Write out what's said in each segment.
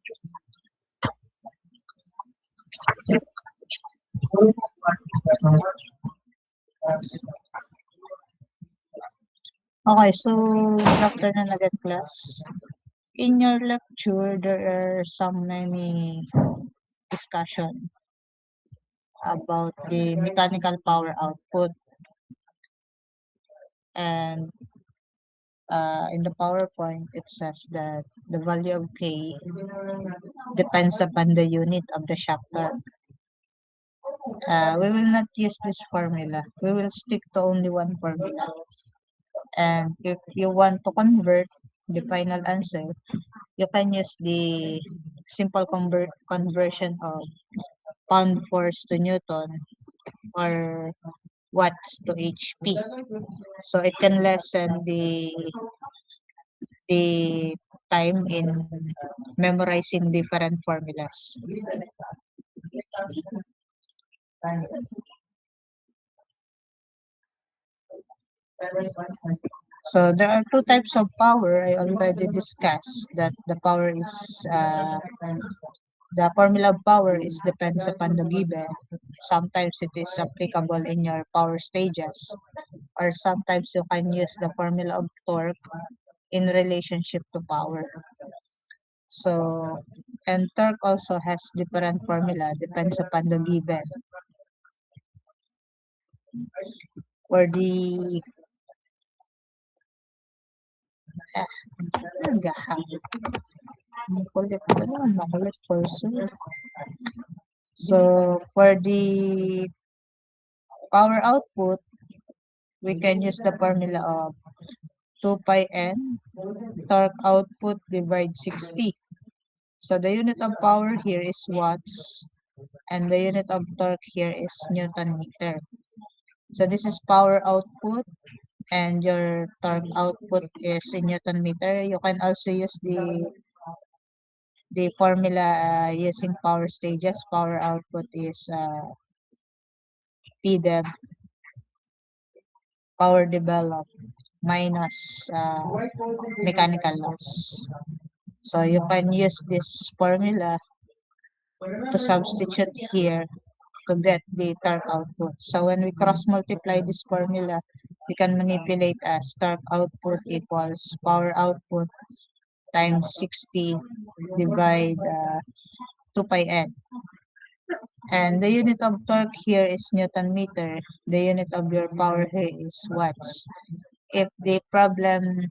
Okay, so good afternoon again, class. In your lecture, there are some many discussion about the mechanical power output, and in the PowerPoint, it says that the value of K depends upon the unit of the shock torque. We will not use this formula. We will stick to only one formula. And if you want to convert the final answer, you can use the simple conversion of pound force to Newton or watts to HP. So it can lessen the time in memorizing different formulas. So there are two types of power. I already discussed that the formula of power is depends upon the given. Sometimes it is applicable in your power stages, or sometimes you can use the formula of torque in relationship to power. So, and torque also has different formula, depends upon the given. For the makulit person. So, for the power output, we can use the formula of 2 pi n torque output divide 60. So the unit of power here is watts, and the unit of torque here is Newton meter. So this is power output, and your torque output is in Newton meter. You can also use the formula using power stages. Power output is PDEV, power developed, minus mechanical loss. So you can use this formula to substitute here to get the torque output. So when we cross multiply this formula, we can manipulate as torque output equals power output times 60 divide 2 pi n. And the unit of torque here is Newton meter. The unit of your power here is watts. If the problem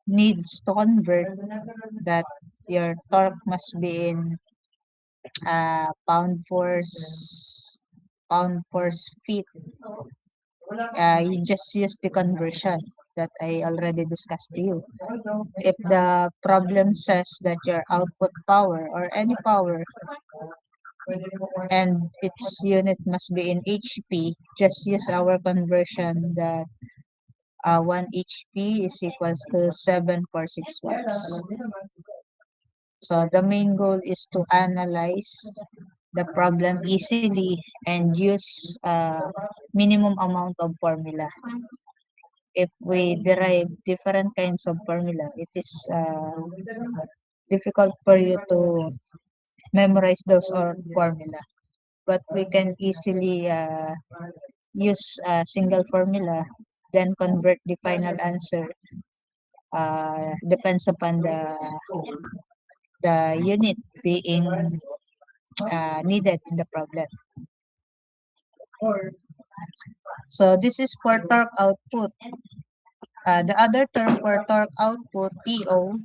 needs to convert that your torque must be in pound force feet, you just use the conversion that I already discussed to you. If the problem says that your output power or any power and its unit must be in HP, just use our conversion that 1 HP is equals to 746 watts. So the main goal is to analyze the problem easily and use minimum amount of formula. If we derive different kinds of formula, it is difficult for you to memorize those or formula. But we can easily use a single formula, then convert the final answer. Depends upon the unit being needed in the problem. So this is for torque output. The other term for torque output, TO,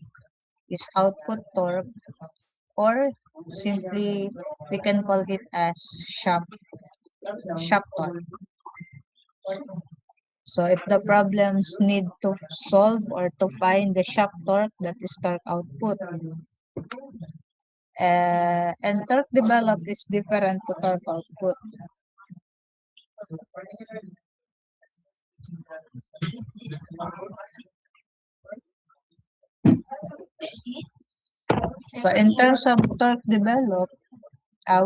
is output torque, or simply we can call it as shop torque. So if the problems need to solve or to find the shop torque, that is torque output. And torque developed is different to torque output. So in terms of torque developed,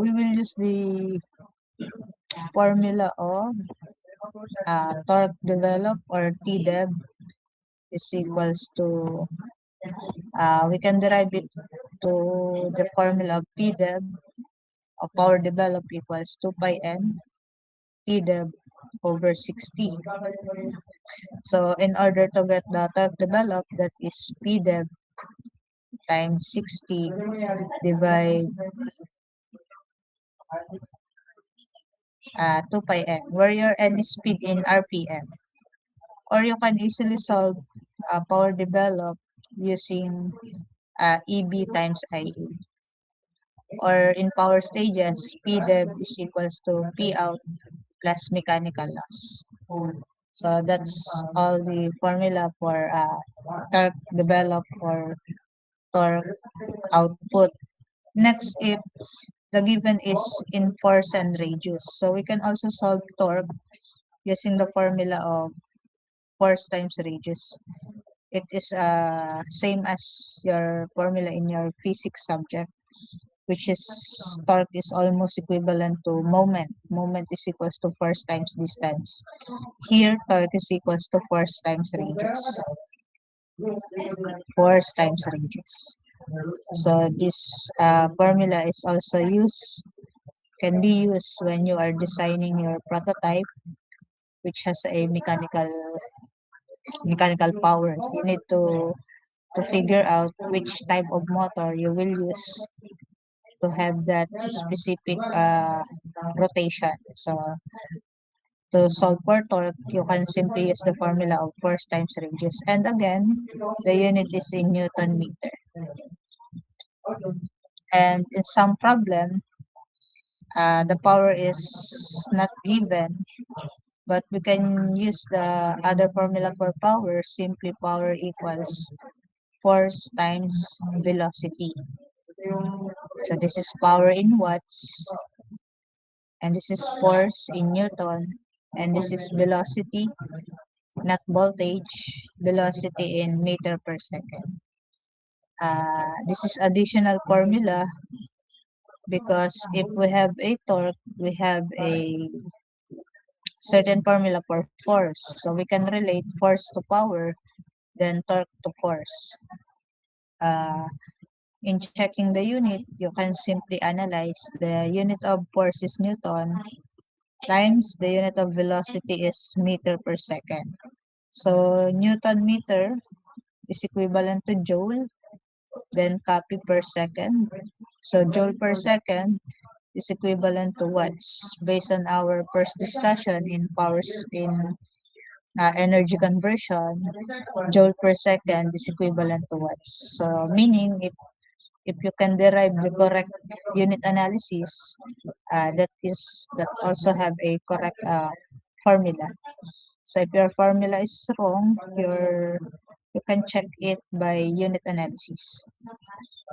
we will use the formula of torque developed or TDEV is equals to, we can derive it to the formula of PDEV of power developed equals 2 pi n PDEV over 60. So in order to get the torque developed, that is PDEV times 60 divide 2 pi n, where your n is speed in RPM. Or you can easily solve power developed using EB times IA. Or in power stages, PDEV is equals to P out plus mechanical loss. So that's all the formula for torque developed or torque output. Next, if the given is in force and radius, so we can also solve torque using the formula of force times radius. It is same as your formula in your physics subject, which is torque is almost equivalent to moment. Moment is equals to force times distance. Here, torque is equals to force times radius. Force times radius. So this formula is also can be used when you are designing your prototype, which has a mechanical power. You need to figure out which type of motor you will use to have that specific rotation. So to solve for torque, you can simply use the formula of force times radius. And again, the unit is in Newton meter. And in some problem, the power is not given, but we can use the other formula for power. Simply power equals force times velocity. So this is power in watts, and this is force in Newton, and this is velocity, not voltage, velocity in meter per second. This is additional formula because if we have a torque, we have a certain formula for force. So we can relate force to power, then torque to force. Uh, in checking the unit, you can simply analyze the unit of force is Newton times the unit of velocity is meter per second. So Newton meter is equivalent to joule, then copy per second. So joule per second is equivalent to watts. Based on our first discussion in powers in energy conversion, joule per second is equivalent to watts. So meaning if you can derive the correct unit analysis, that also have a correct formula. So if your formula is wrong, you can check it by unit analysis.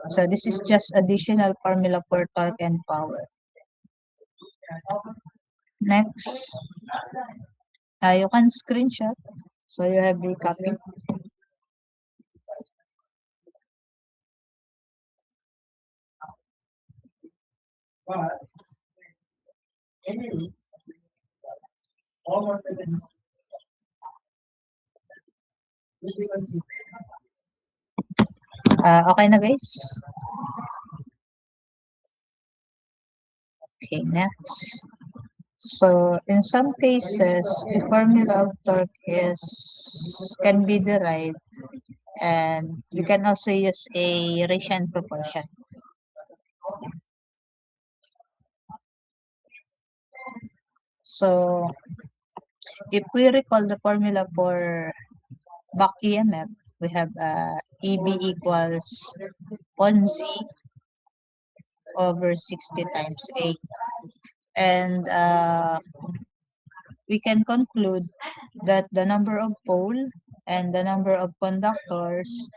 So this is just additional formula for torque and power. Next, you can screenshot. So you have the copy. Okay na guys? Okay, next. So in some cases, the formula of torque can be derived, and we can also use a ratio and proportion. So if we recall the formula for back EMF, we have EB equals Ponzi over 60 times A. And we can conclude that the number of pole and the number of conductors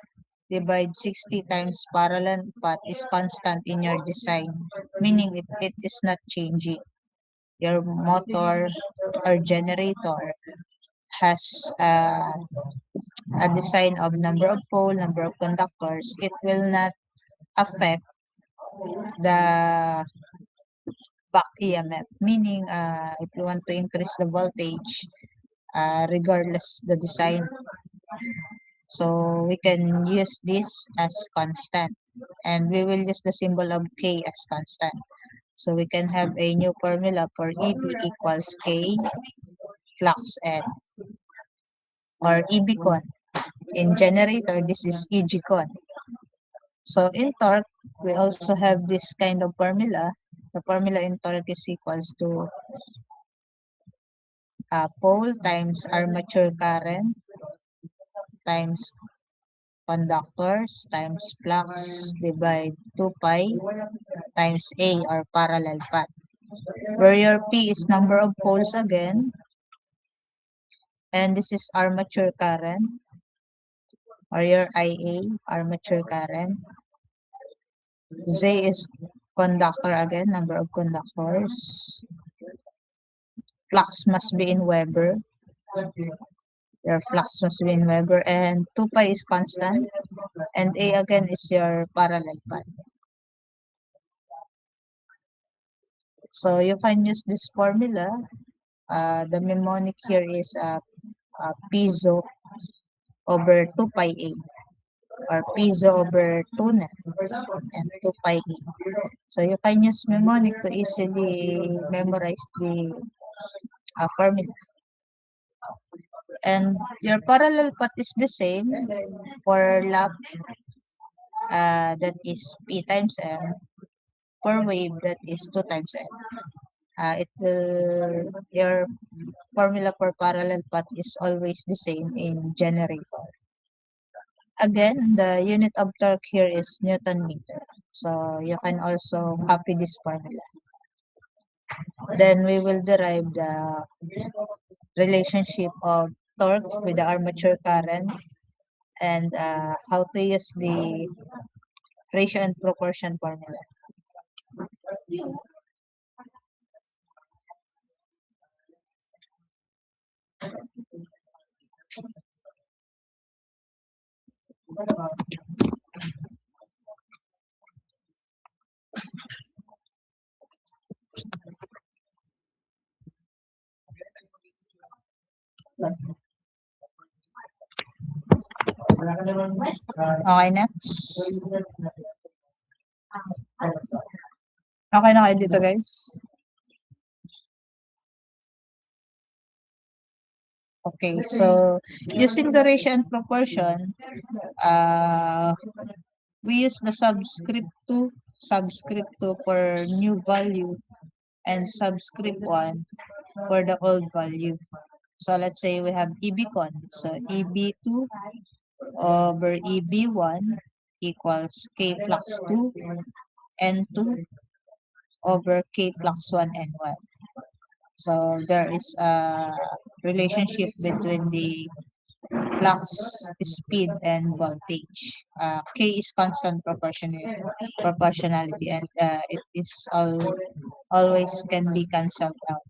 divide 60 times parallel path is constant in your design, meaning it is not changing. Your motor or generator has a design of number of pole, number of conductors. It will not affect the back EMF, meaning if you want to increase the voltage, regardless the design. So we can use this as constant. and we will use the symbol of K as constant. So we can have a new formula for EB equals K flux N, or EB con. In generator, this is EG con. So in torque, we also have this kind of formula. The formula in torque is equals to pole times armature current times conductors times flux divide 2 pi times A, or parallel path. Where your P is number of poles again, and this is armature current, or your IA, armature current. Z is conductor again, number of conductors. Flux must be in Weber. Your flux must be in Weber, and 2 pi is constant, and A again is your parallel path. So you can use this formula. The mnemonic here is piezo over 2 pi A, or piezo over 2 na, and 2 pi A. So you can use mnemonic to easily memorize the formula. And your parallel path is the same for lap, that is P times M, for wave, that is 2 times M. Your formula for parallel path is always the same in generator. Again, the unit of torque here is Newton meter. So you can also copy this formula. Then we will derive the relationship of torque with the armature current, and how to use the ratio and proportion formula. Okay na? Okay na kayo dito, guys? Okay, so using the ratio and proportion, we use the subscript 2 for new value, and subscript 1 for the old value. So let's say we have EB-con. So EB2 over EB1 equals K flux 2 N2 over K flux 1 N1. So there is a relationship between the flux, speed, and voltage. K is constant proportionality, and it is always can be cancelled out.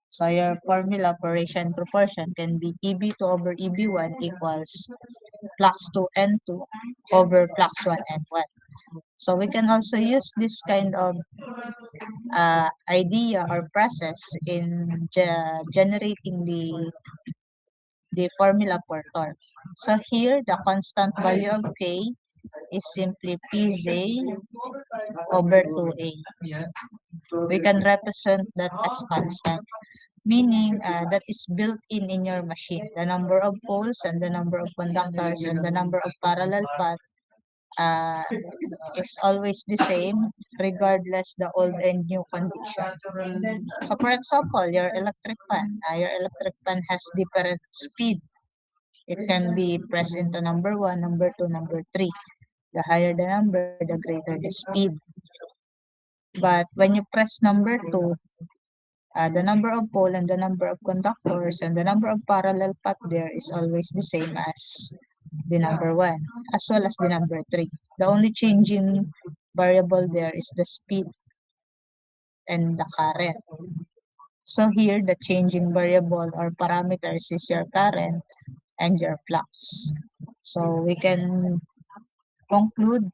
So your formula for ratio and proportion can be EB2 over EB1 equals flux 2 N2 over flux 1 N1. So we can also use this kind of idea or process in generating the formula for torque. So here, the constant value of K is simply Pz over 2A. We can represent that as constant, meaning that is built in your machine. The number of poles and the number of conductors and the number of parallel paths uh, is always the same regardless the old and new condition. So for example, your electric fan has different speed. It can be pressed into number 1, number 2, number 3. The higher the number, the greater the speed. But when you press number 2, the number of pole and the number of conductors and the number of parallel path there is always the same as the number 1, as well as the number 3. The only changing variable there is the speed and the current. So here, the changing variable or parameters is your current and your flux. So we can conclude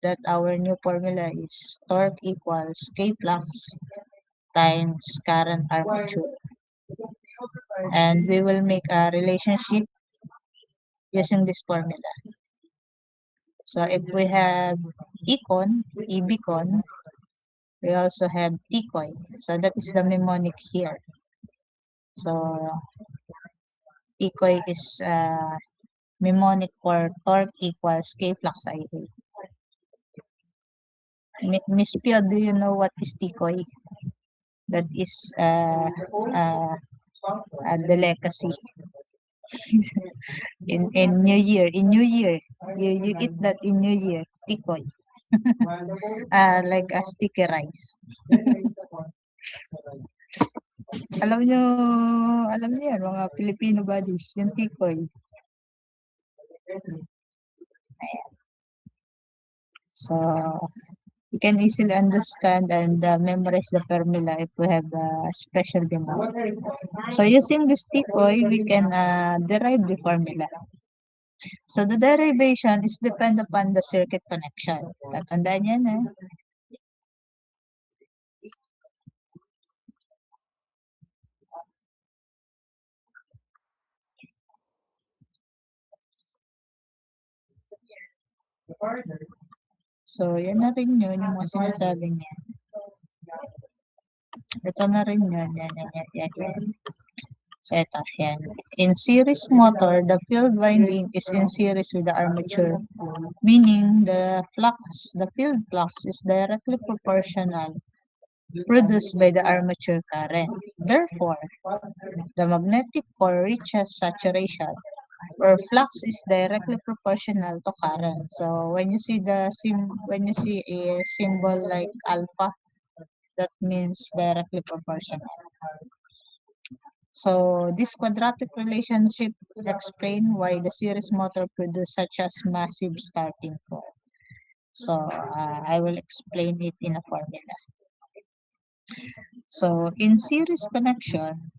that our new formula is torque equals K flux times current armature. And we will make a relationship using this formula. So if we have econ, ebcon, we also have tcoy. So that is the mnemonic here. So tcoy is mnemonic for torque equals k flux IA. Miss Pio, do you know what is tcoy? That is delicacy. In New Year, you eat that in New Year, tikoy. Like a sticky rice. Alam niyo yan, mga Filipino buddies, yung tikoy. So, you can easily understand and memorize the formula if we have a special demand. So, using this tikoy, we can derive the formula. So, the derivation is depend upon the circuit connection. Tatandaan yan eh. So, yan na rin yun, yung mga sinasabi niya. Ito na rin yun. Yan. So, ito, yan. In series motor, the field winding is in series with the armature, meaning the field flux is directly proportional produced by the armature current. Therefore, the magnetic core reaches saturation where flux is directly proportional to current. So when you see a symbol like alpha, that means directly proportional. So this quadratic relationship explain why the series motor produce such as massive starting torque. So I will explain it in a formula. So in series connection,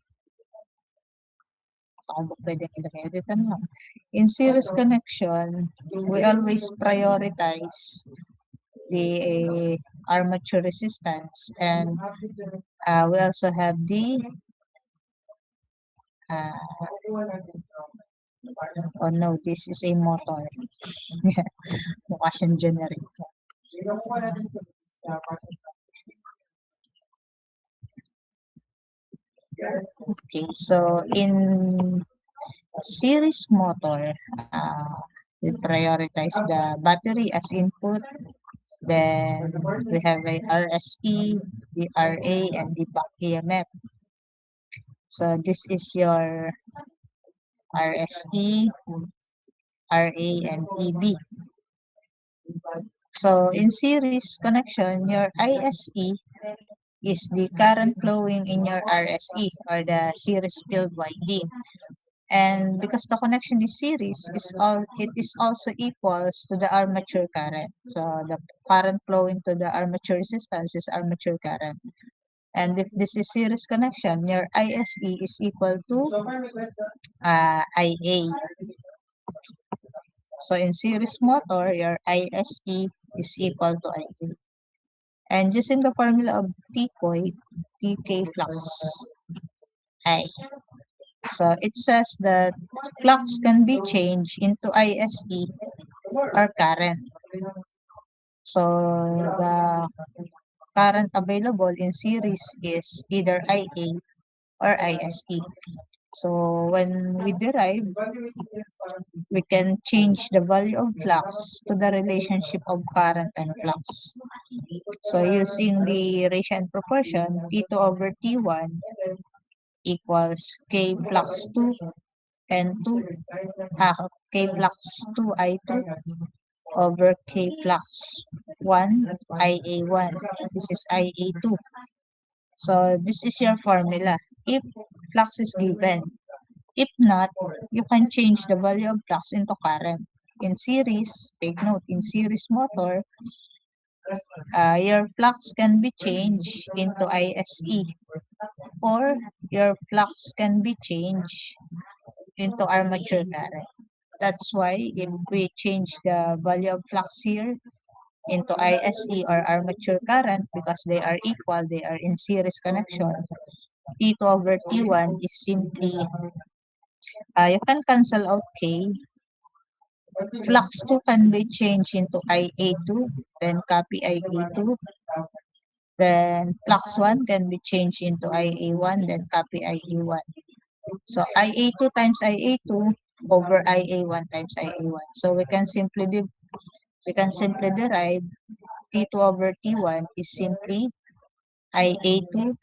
in series connection, we always prioritize the armature resistance, and we also have the oh no, this is a motor. Mukha siyang generator. Okay, so in series motor, we prioritize the battery as input. Then we have a RSE, the RA, and the back EMF. So this is your RSE, RA, and EB. So in series connection, your ISE is the current flowing in your RSE or the series field winding. And because the connection is series, it is also equals to the armature current. So the current flowing to the armature resistance is armature current. And if this is series connection, your ISE is equal to IA. So in series motor, your ISE is equal to IA. And using the formula of tcoy, tk flux I. So it says that flux can be changed into ISE or current. So the current available in series is either IA or ISE. So when we derive, we can change the value of flux to the relationship of current and flux. So using the ratio and proportion, T2 over T1 equals K flux 2 and 2, K flux 2 I2 over K flux 1 IA1. This is IA2. So this is your formula if flux is given. If not, you can change the value of flux into current. In series, take note, in series motor, your flux can be changed into ISE or your flux can be changed into armature current. That's why if we change the value of flux here into ISE or armature current, because they are equal, they are in series connection, T2 over T1 is simply, you can cancel out K Flux 2 can be changed into IA2, then copy IA2. Then flux 1 can be changed into IA1, then copy IA1. So IA2 times IA2 over IA1 times IA1. So we can simply derive T2 over T1 is simply IA2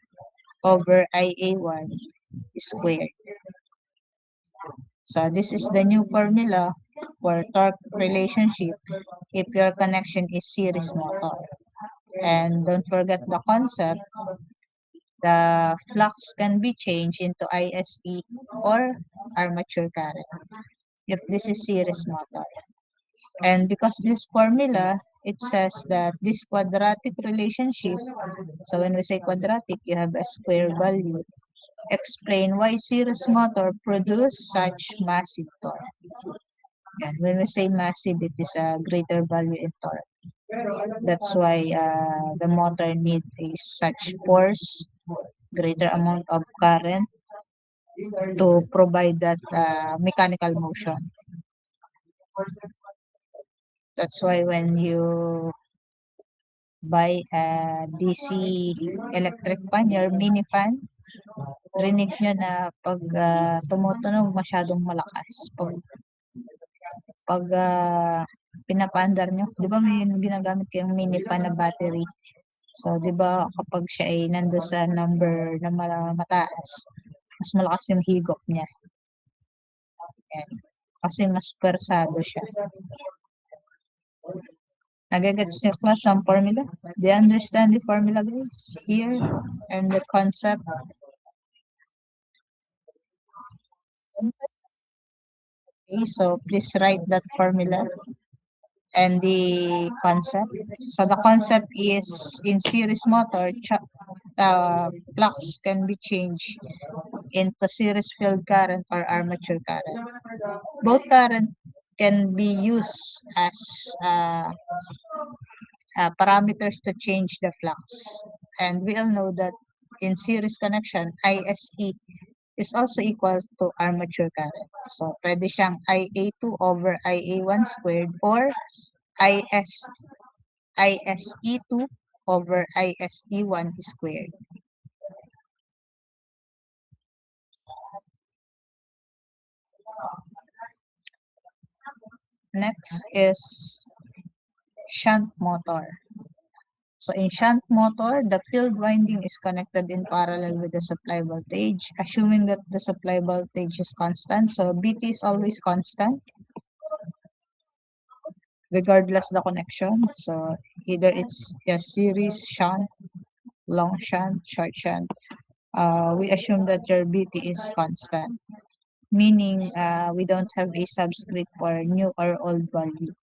over IA1 squared. So this is the new formula for torque relationship if your connection is series motor. And don't forget the concept, the flux can be changed into ISE or armature current if this is series motor. And because this formula, it says that this quadratic relationship, so when we say quadratic, you have a square value, explain why series motor produce such massive torque. And when we say massive, it is a greater value in torque. That's why the motor needs such force, greater amount of current to provide that mechanical motion. That's why when you buy a DC electric fan, your mini fan, rinig nyo na pag tumutunog masyadong malakas. Pag pinapaandar nyo, di ba may ginagamit kayong mini fan na battery? So, di ba kapag siya ay nando sa number na mataas, mas malakas yung higop niya. Yan. Kasi mas persado siya. Nagagets niyo class ang formula? Do you understand the formula, guys? Here, and the concept. Okay, so please write that formula and the concept. So the concept is in series motor, flux can be changed into series field current or armature current. Both current can be used as parameters to change the flux. And we all know that in series connection, ISE is also equal to armature current. So, pwede siyang IA2 over IA1 squared or ISE2 over ISE1 squared. Next is shunt motor. So in shunt motor, the field winding is connected in parallel with the supply voltage, assuming that the supply voltage is constant. So BT is always constant, regardless the connection. So either it's a series shunt, long shunt, short shunt. We assume that your BT is constant, meaning we don't have a subscript for new or old value.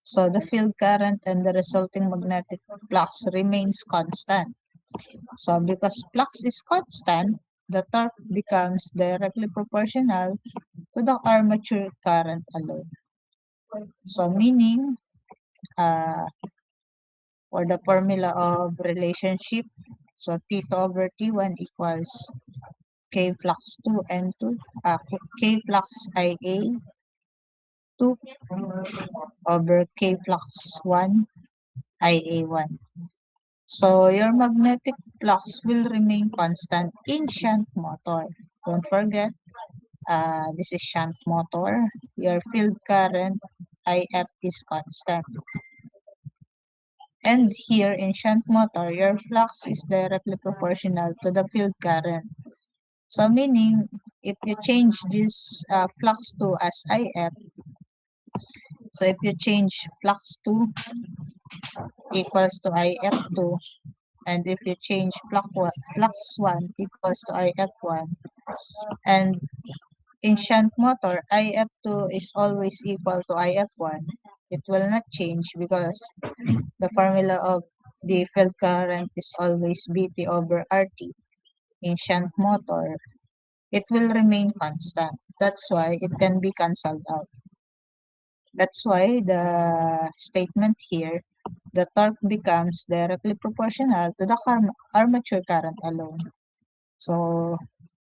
So the field current and the resulting magnetic flux remains constant. So because flux is constant, the torque becomes directly proportional to the armature current alone. So meaning, for the formula of relationship, so T2 over T1 equals K flux 2 N2, K flux IA 2 over K flux 1 IA1. So your magnetic flux will remain constant in shunt motor. Don't forget, this is shunt motor. Your field current IF is constant. And here in shunt motor, your flux is directly proportional to the field current. So meaning, if you change this flux to as IF, so if you change flux 2 equals to IF2, and if you change flux 1 equals to IF1, and in shunt motor, IF2 is always equal to IF1. It will not change because the formula of the field current is always BT over RT. In shunt motor, it will remain constant. That's why it can be cancelled out. That's why the statement here, the torque becomes directly proportional to the armature current alone. So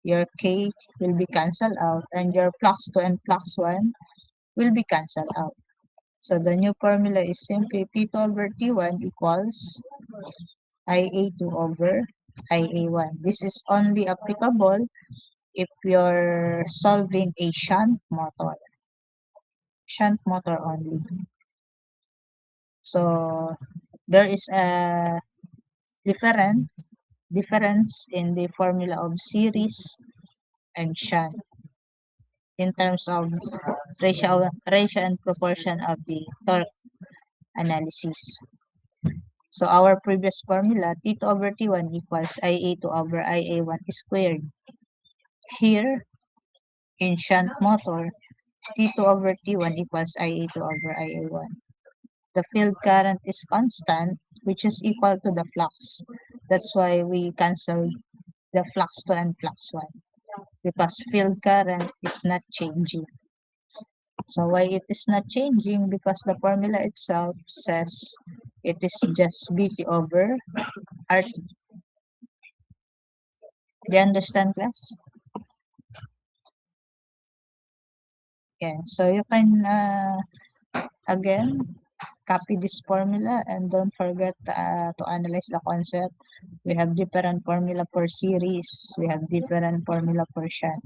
your K will be cancelled out, and your flux 2 and flux 1 will be cancelled out. So the new formula is simply T2 over T1 equals IA2 over IA1. This is only applicable if you're solving a shunt motor only. So there is a difference in the formula of series and shunt in terms of ratio and proportion of the torque analysis. So our previous formula, T2 over T1 equals IA2 over IA1 squared. Here, in shunt motor, T2 over T1 equals IA2 over IA1. The field current is constant, which is equal to the flux. That's why we cancel the flux 2 and flux 1, because field current is not changing. So why it is not changing? Because the formula itself says it is just BT over RT. Do you understand, class? Yeah, so you can again copy this formula and don't forget to analyze the concept. We have different formula for series, we have different formula for shunt.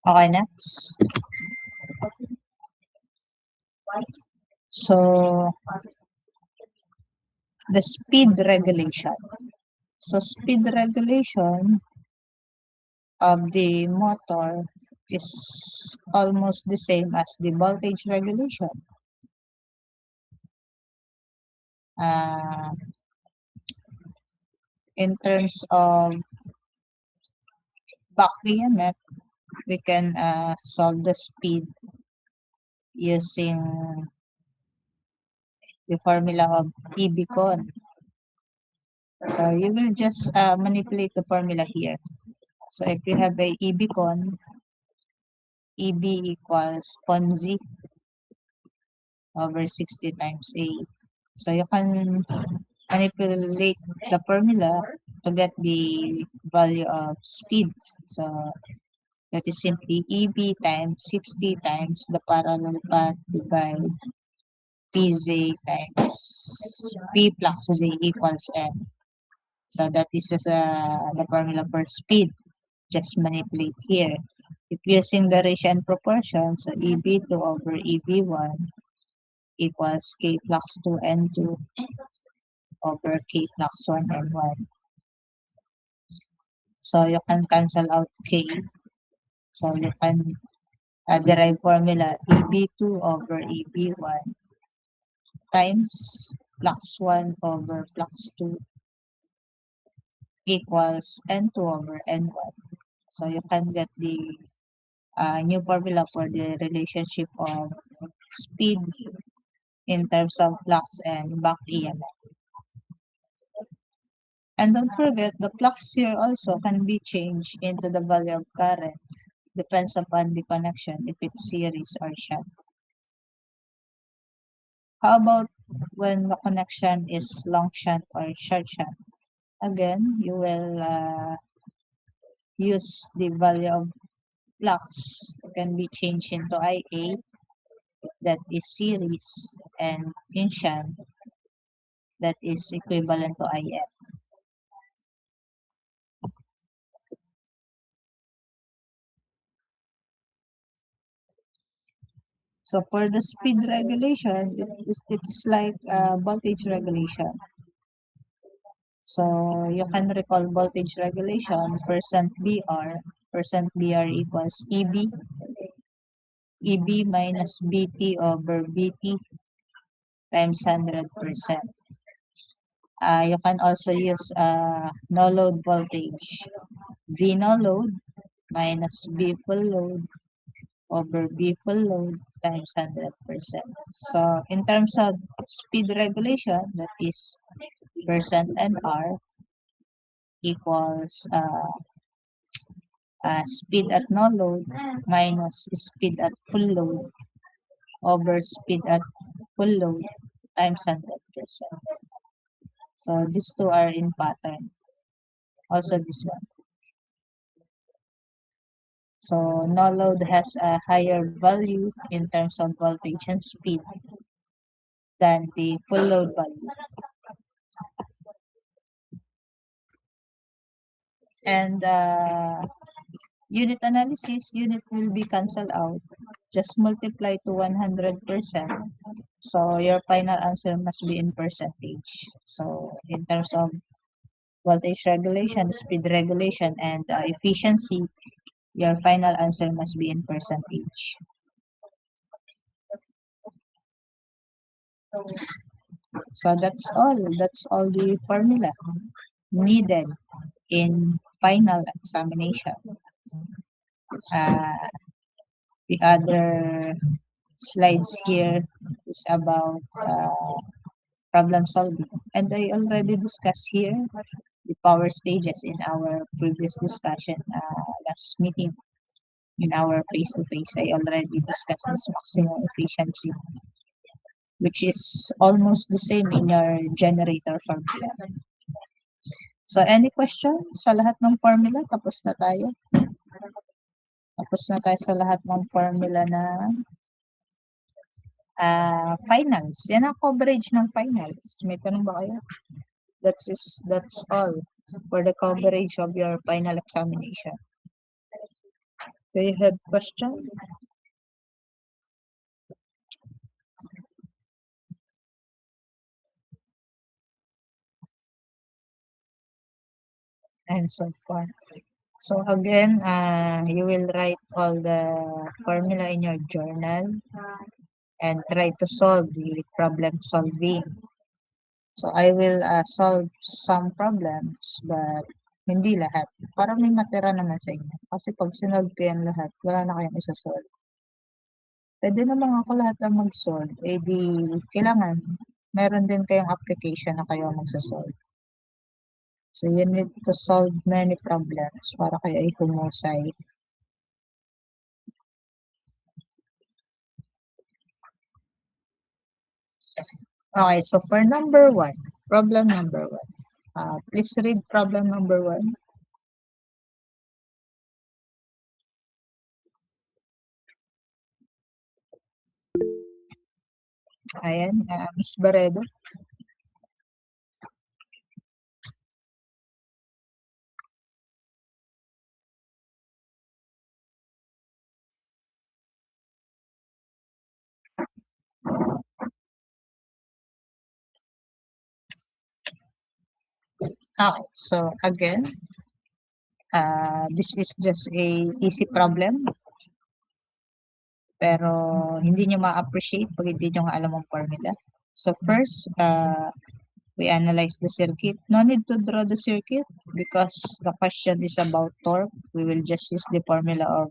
Okay, next. So the speed regulation. So speed regulation of the motor is almost the same as the voltage regulation. Uh, in terms of back EMF, we can solve the speed using the formula of EB-con. So you will just manipulate the formula here. So if you have a EB-con, EB equals PONZ over 60 times A. So you can manipulate the formula to get the value of speed. So that is simply EB times 60 times the parallel path divided PZ times P plus Z equals N. So that is the formula for speed. Just manipulate here. If using the ratio and proportion, so EB2 over EB1 equals K plus 2 N2 over K plus 1 N1. So you can cancel out K. So you can derive formula EB2 over EB1 times flux 1 over flux 2 equals N2 over N1. So you can get the new formula for the relationship of speed in terms of flux and back EMF. And don't forget, the flux here also can be changed into the value of current. Depends upon the connection, if it's series or shunt. How about when the connection is long shunt or short shunt? Again, you will use the value of flux. It can be changed into IA, that is series, and in shunt, that is equivalent to IF. So for the speed regulation, it's like voltage regulation. So you can recall voltage regulation, percent BR equals EB minus BT over BT times 100%. You can also use no load voltage. V no load minus B full load over B full load times 100%. So in terms of speed regulation, that is percent NR equals speed at no load minus speed at full load over speed at full load times 100%. So these two are in pattern. Also this one. So no load has a higher value in terms of voltage and speed than the full load value. And unit analysis, unit will be cancelled out. Just multiply to 100%. So your final answer must be in percentage. So in terms of voltage regulation, speed regulation, and efficiency, your final answer must be in percentage. So that's all. That's all the formula needed in final examination. Uh, the other slides here is about problem solving. And I already discussed here the power stages in our previous discussion last meeting in our face-to-face. I already discussed this maximum efficiency, which is almost the same in your generator formula. So, any question sa lahat ng formula? Tapos na tayo. Tapos na tayo sa lahat ng formula na finals. Yan ang coverage ng finals. May tanong ba kayo? That's all for the coverage of your final examination. Do you have question? And so far. So again, you will write all the formula in your journal and try to solve the problem solving. So I will solve some problems but hindi lahat. Para may matira naman sa inyo. Kasi pag sinolve ko yan lahat, wala na kayong isa-solve. Pwede naman ako lahat ang mag-solve. Eh di, kailangan meron din kayong application na kayo magsasolve. So you need to solve many problems para kayo ay humusay. Okay, so for number 1, problem number 1. Please read problem number 1. Ayan, Miss Baredo. Okay, so again, this is just a easy problem. Pero hindi nyo ma-appreciate pag hindi nyo nga alam ang formula. So first, we analyze the circuit. No need to draw the circuit because the question is about torque. We will just use the formula of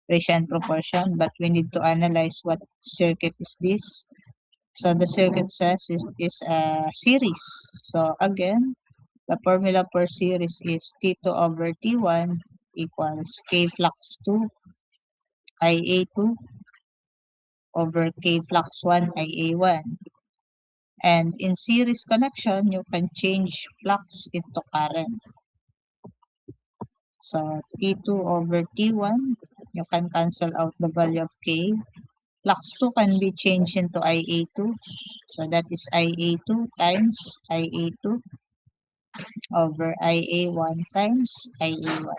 ratio and proportion, but we need to analyze what circuit is this. So the circuit says is a series. So again, the formula for series is T2 over T1 equals K flux 2 IA2 over K flux 1 IA1. And in series connection, you can change flux into current. So T2 over T1, you can cancel out the value of K. Flux 2 can be changed into IA2. So that is IA2 times IA2 over IA1 times IA1.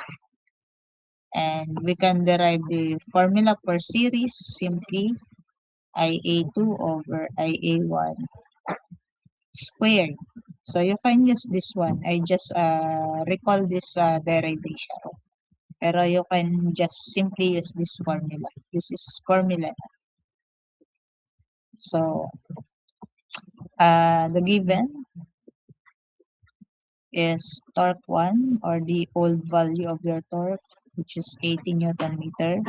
And we can derive the formula for series simply IA2 over IA1 squared. So you can use this one. I just recall this derivation. Pero you can just simply use this formula. This is formula. So The given is torque 1 or the old value of your torque, which is 80 Newton meter,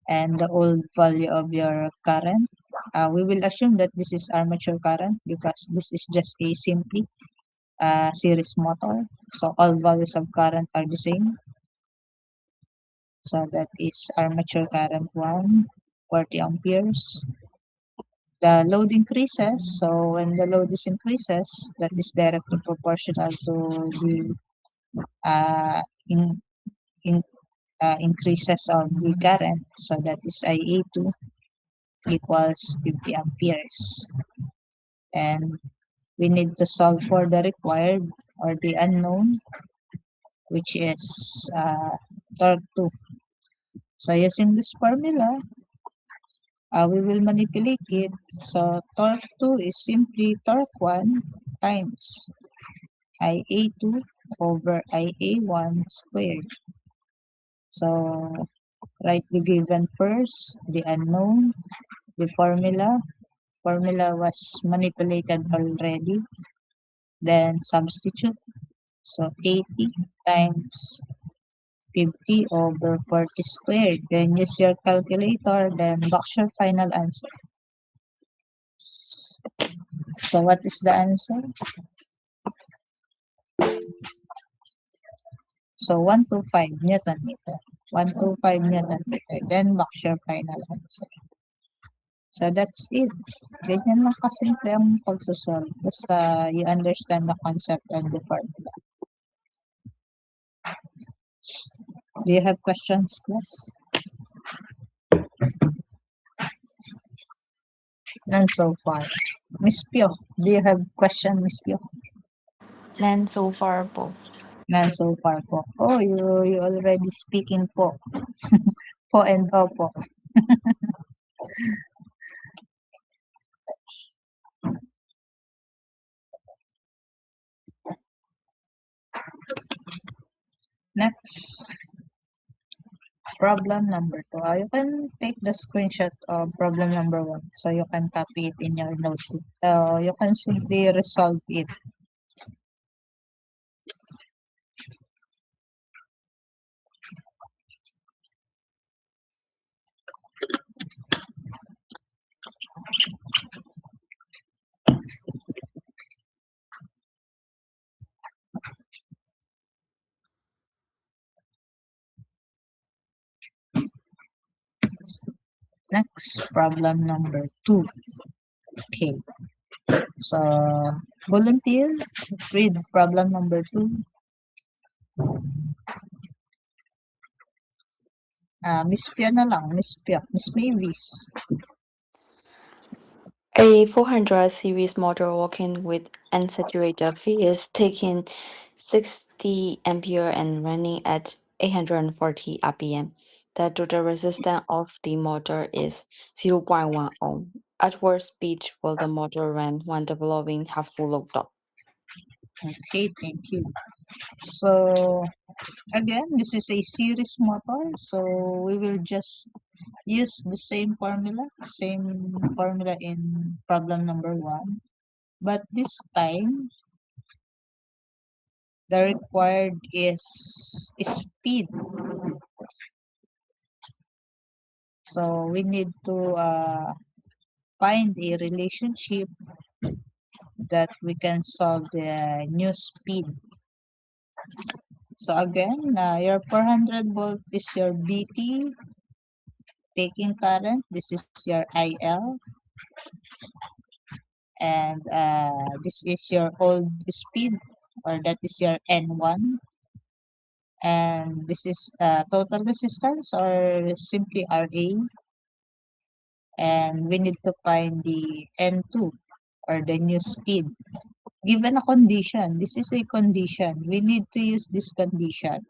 and the old value of your current. We will assume that this is armature current because this is just a simply series motor. So all values of current are the same. So that is armature current 1, 40 amperes. The load increases. So when the load is increases, that is directly proportional to the uh, in, increases of the current. So that is IA2 equals 50 amperes. And we need to solve for the required or the unknown, which is torque 2. So using this formula, we will manipulate it. So torque 2 is simply torque 1 times IA2 over IA1 squared. So write the given first, the unknown, the formula. Formula was manipulated already. Then substitute. So 80 times 50 over 40 squared. Then use your calculator. Then box your final answer. So what is the answer? So 125 Newton meter. 125 Newton meter. Then box your final answer. So that's it. Ganyan lang kasimple ang pagsasolve. Basta you understand the concept and the formula. Do you have questions, class? None so far. Miss Pio, do you have question, Miss Pio? None so far po. None so far po. Oh, you already speaking po. Po and opo. Next, problem number 2. You can take the screenshot of problem number 1 so you can copy it in your notebook. You can simply resolve it. Next, problem number 2. Okay. So, volunteer, read problem number 2. Miss Pia na lang, Miss Pia, Miss Mavis. A 400 series motor working with unsaturated feed is taking 60 ampere and running at 840 RPM. The total resistance of the motor is 0.1 ohm. At what speed will the motor run when developing half full load torque? Okay, thank you. So, again, this is a series motor. So, we will just use the same formula in problem number 1. But this time, the required is speed. So, we need to find a relationship that we can solve the new speed. So again, your 400 volt is your BT taking current. This is your IL. And this is your old speed, or that is your N1. And this is total resistance, or simply RA. And we need to find the N2, or the new speed. Given a condition, this is a condition. We need to use this condition.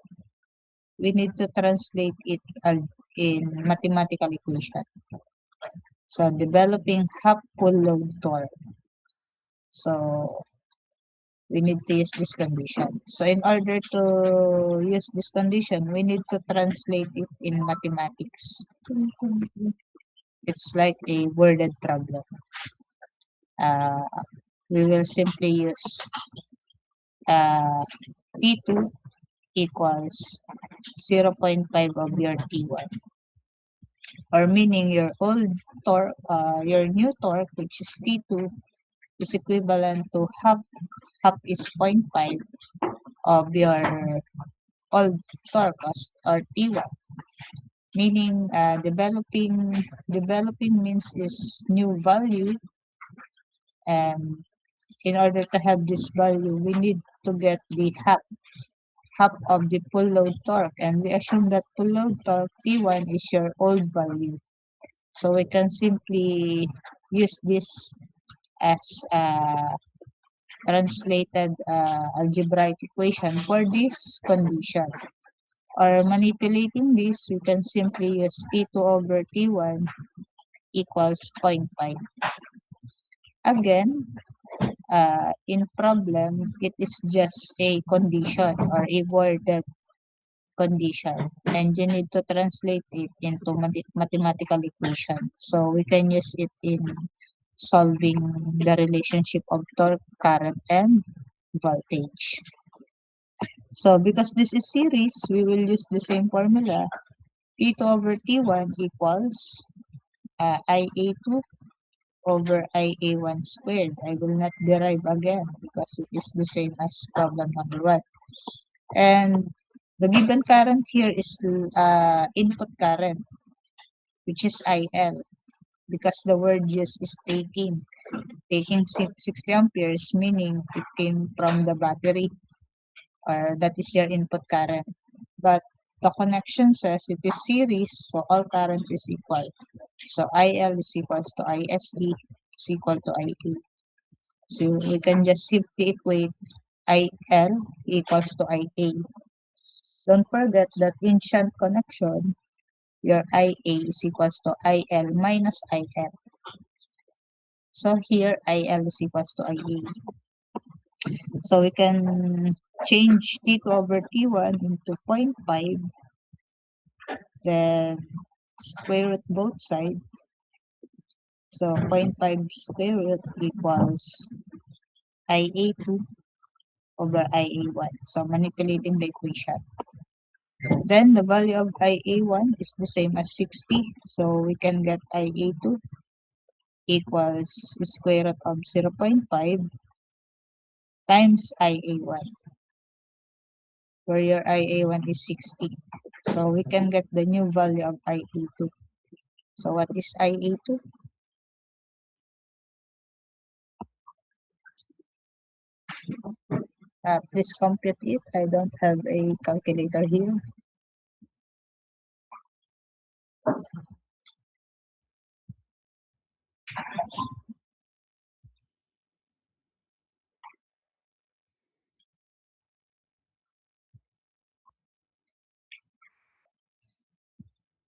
We need to translate it in mathematical equation. So, developing half full load torque. So, we need to use this condition. So, in order to use this condition, we need to translate it in mathematics. It's like a worded problem. uh, we will simply use T2 equals 0.5 of your T1, or meaning your old torque, your new torque, which is T2, is equivalent to half is zero point 0.5 of your old torque or T1, meaning developing means is new value, and in order to have this value we need to get the half of the full load torque, and we assume that full load torque T1 is your old value. So we can simply use this as a translated algebraic equation for this condition. Or manipulating this, we can simply use T2 over T1 equals zero point 0.5. Again, in problem, it is just a condition or a worded condition, and you need to translate it into mathematical equation. So we can use it in solving the relationship of torque, current, and voltage. So because this is series, we will use the same formula. T2 over T1 equals IA2 over IA1 squared. I will not derive again because it is the same as problem number 1. And the given current here is input current, which is IL, because the word used is taking 60 amperes, meaning it came from the battery, or that is your input current. But the connection says it is series, so all current is equal. So IL is equals to ISE is equal to IA. So we can just simply equate IL equals to IA. Don't forget that in shunt connection, your IA is equals to IL minus IL. So here IL is equals to IA. So we can change T2 over T1 into 0.5, then square root both sides. So 0.5 square root equals IA2 over IA1. So manipulating the equation. Then the value of IA1 is the same as 60. So we can get IA2 equals square root of 0.5 times IA1, where your IA1 is 60. So we can get the new value of IA2. So what is IA2? Please compute it. I don't have a calculator here.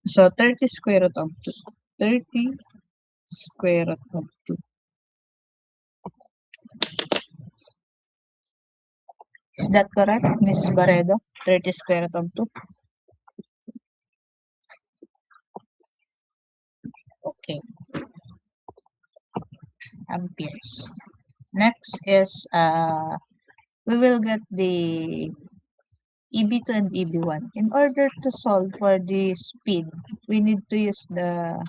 So 30 square root of 2. 30 square root of 2. Is that correct, Miss Baredo? 30 square root of 2? Okay, amperes. Next is, we will get the EB2 and EB1. In order to solve for the speed, we need to use the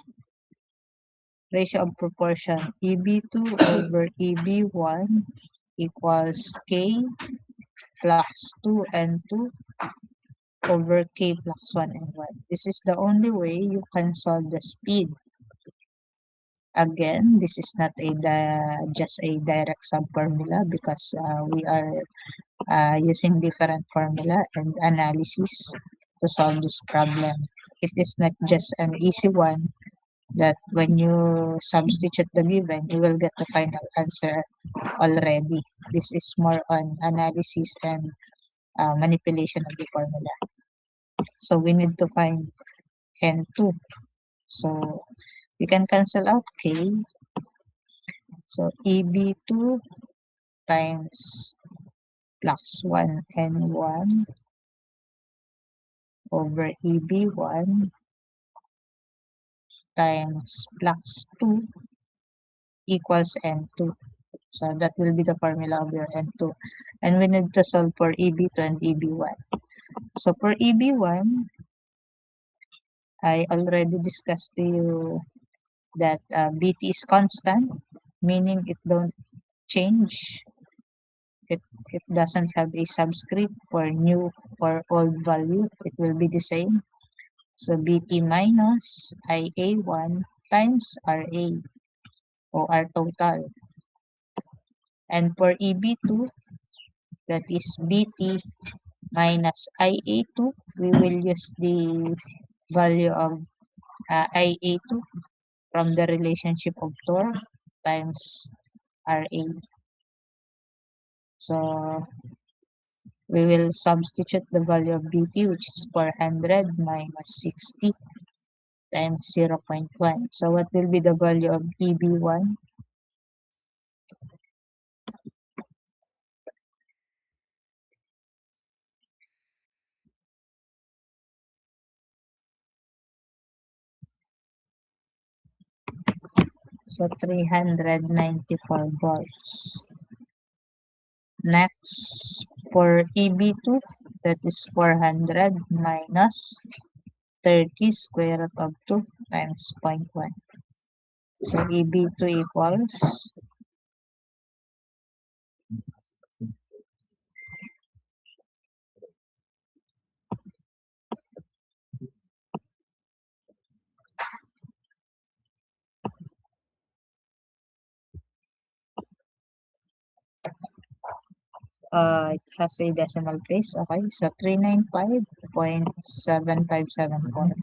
ratio of proportion. EB2 over EB1 equals K plus 2 and 2 over K plus 1 and 1. This is the only way you can solve the speed. Again, this is not just a direct sum formula, because we are using different formula and analysis to solve this problem. It is not just an easy one that when you substitute the given, you will get the final answer already. This is more on analysis and manipulation of the formula. So we need to find N2. So we can cancel out K. So EB2 times plus 1 and 1 over EB1 times plus 2 equals N2. So that will be the formula of your N2. And we need to solve for EB2 and EB1. So for EB1, I already discussed to you that BT is constant, meaning it don't change. It doesn't have a subscript for new or old value. It will be the same. So BT minus IA1 times RA or R total. And for EB2, that is BT minus IA2, we will use the value of IA2 from the relationship of torque times RA. So we will substitute the value of BT, which is 400 minus 60 times 0.1. So what will be the value of EB1? So 394 volts. Next, for EB2, that is 400 minus 30 square root of 2 times 0.1. So EB2 equals it has a decimal place. Okay, so 395.7574.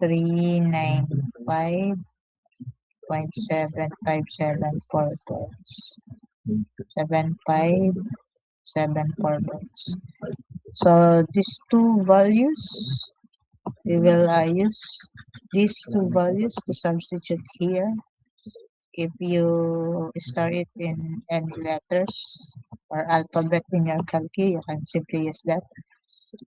395.7574 volts. 7574 volts. So these two values, we will use these two values to substitute here. If you start it in any letters or alphabet in your calculus, you can simply use that.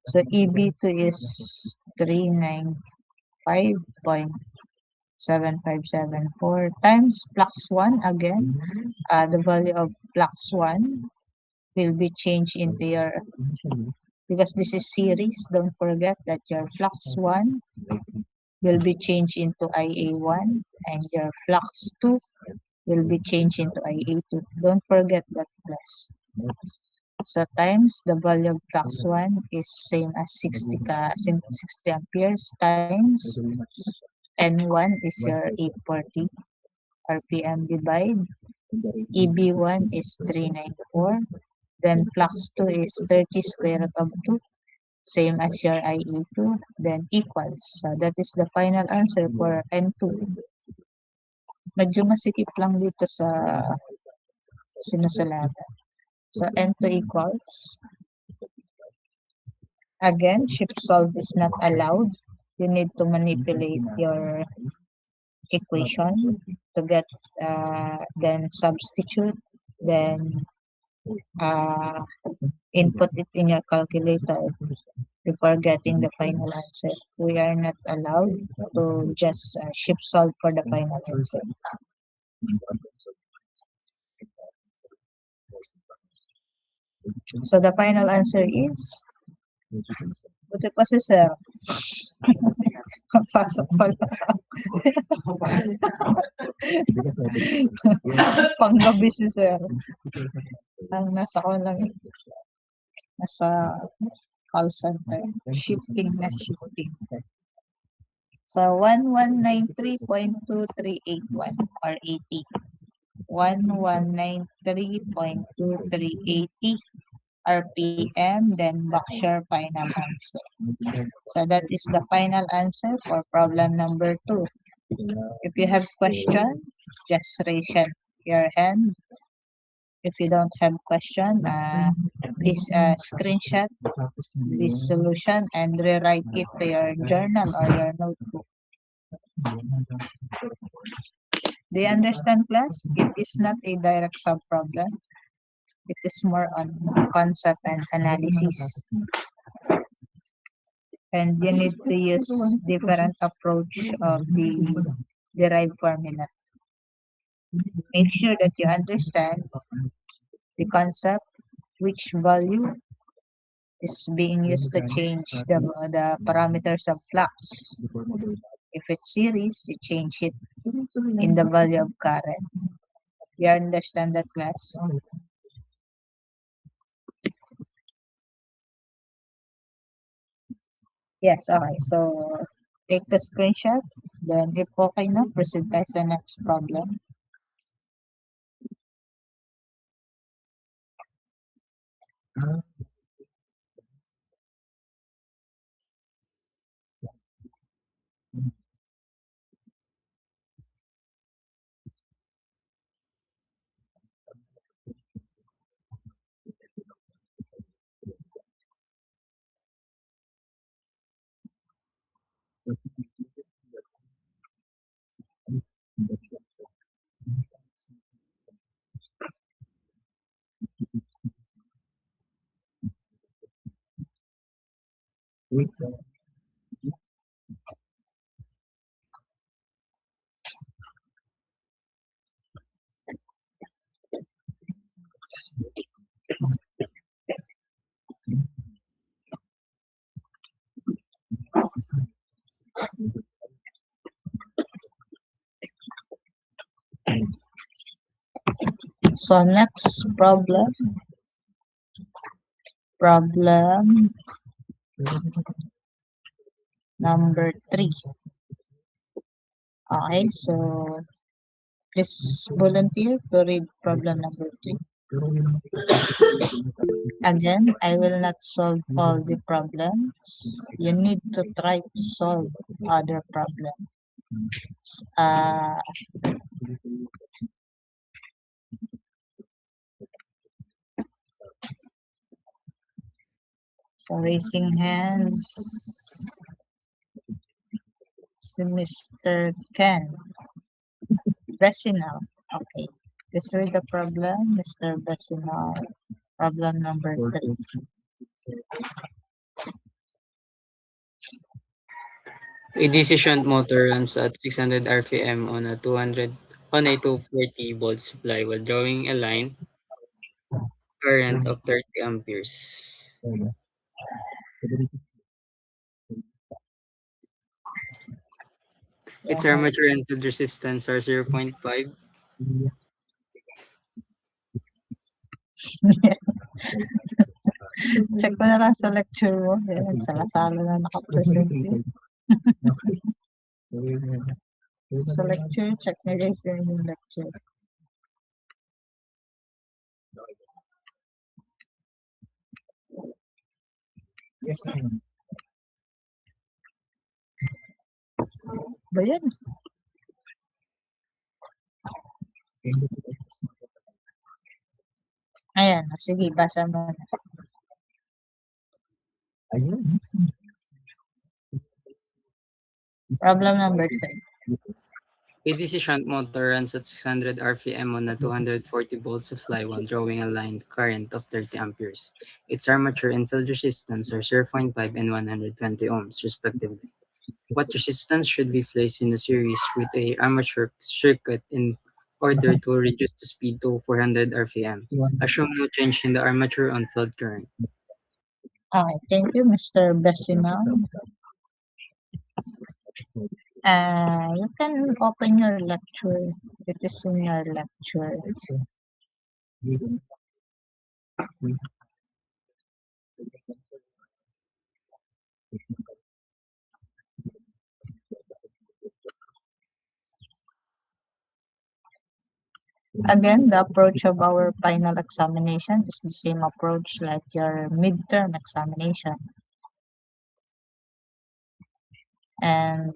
So EB2 is 395.7574 times flux 1 again. The value of flux 1 will be changed into your, because this is series, don't forget that your flux 1 will be changed into IA1 and your flux 2 will be changed into IA2. Don't forget that plus. So times the value of flux 1 is same as 60 amperes times N1 is your 840 RPM divide EB1 is 394, then flux 2 is 30 square root of 2, same as your IE2, then equals. So that is the final answer for N2. Medyo masikip lang dito sa sinusulatan. So N2 equals, again, shift solve is not allowed. You need to manipulate your equation to get, then substitute, then input it in your calculator before getting the final answer. We are not allowed to just shift solve for the final answer. So the final answer is, buti pa si sir. Pasok pa lang. Panggabi si sir. Ang nasa ko lang, nasa call center. Shifting na shifting. So 1193.2381 or 80. 1193.2380 RPM, then box your final answer. So that is the final answer for problem number 2. If you have question, just raise your hand. If you don't have question, please screenshot this solution and rewrite it to your journal or your notebook. Do you understand, class? It is not a direct sub problem. It is more on concept and analysis. And you need to use different approach of the derived formula. Make sure that you understand the concept, which value is being used to change the parameters of flux. If it's series, you change it in the value of current. You understand that, class? Yes, okay. So, take the screenshot. Then, if okay na, proceed tayo sa next problem. So, next problem number 3. Okay, so please volunteer to read problem number 3. Again, I will not solve all the problems. You need to try to solve other problems. Uh, so raising hands, si Mr. Ken Vesinal. Okay. Please read the problem, Mr. Vesinal. Problem number 3. A DC shunt motor runs at 600 RPM on a 240 volt supply while drawing a line current of 30 amperes. Its armature and field resistance are 0.5. Check ko na lang sa lecture mo. Nagsala-sala na nakapresent yun. Sa lecture, check na guys yung lecture. Ba yan? Ayan, sige, basa mo na. Problem number 3. A DC shunt motor runs at 600 RPM on a 240 volt supply while drawing a line current of 30 amperes. Its armature and field resistance are 0.5 and 120 ohms, respectively. What resistance should be placed in a series with a armature circuit in order to reduce the speed to 400 RPM? Assume no change in the armature on field current. Okay, thank you, Mr. Besinal. You can open your lecture. It is in your lecture. Again, the approach of our final examination is the same approach like your midterm examination. And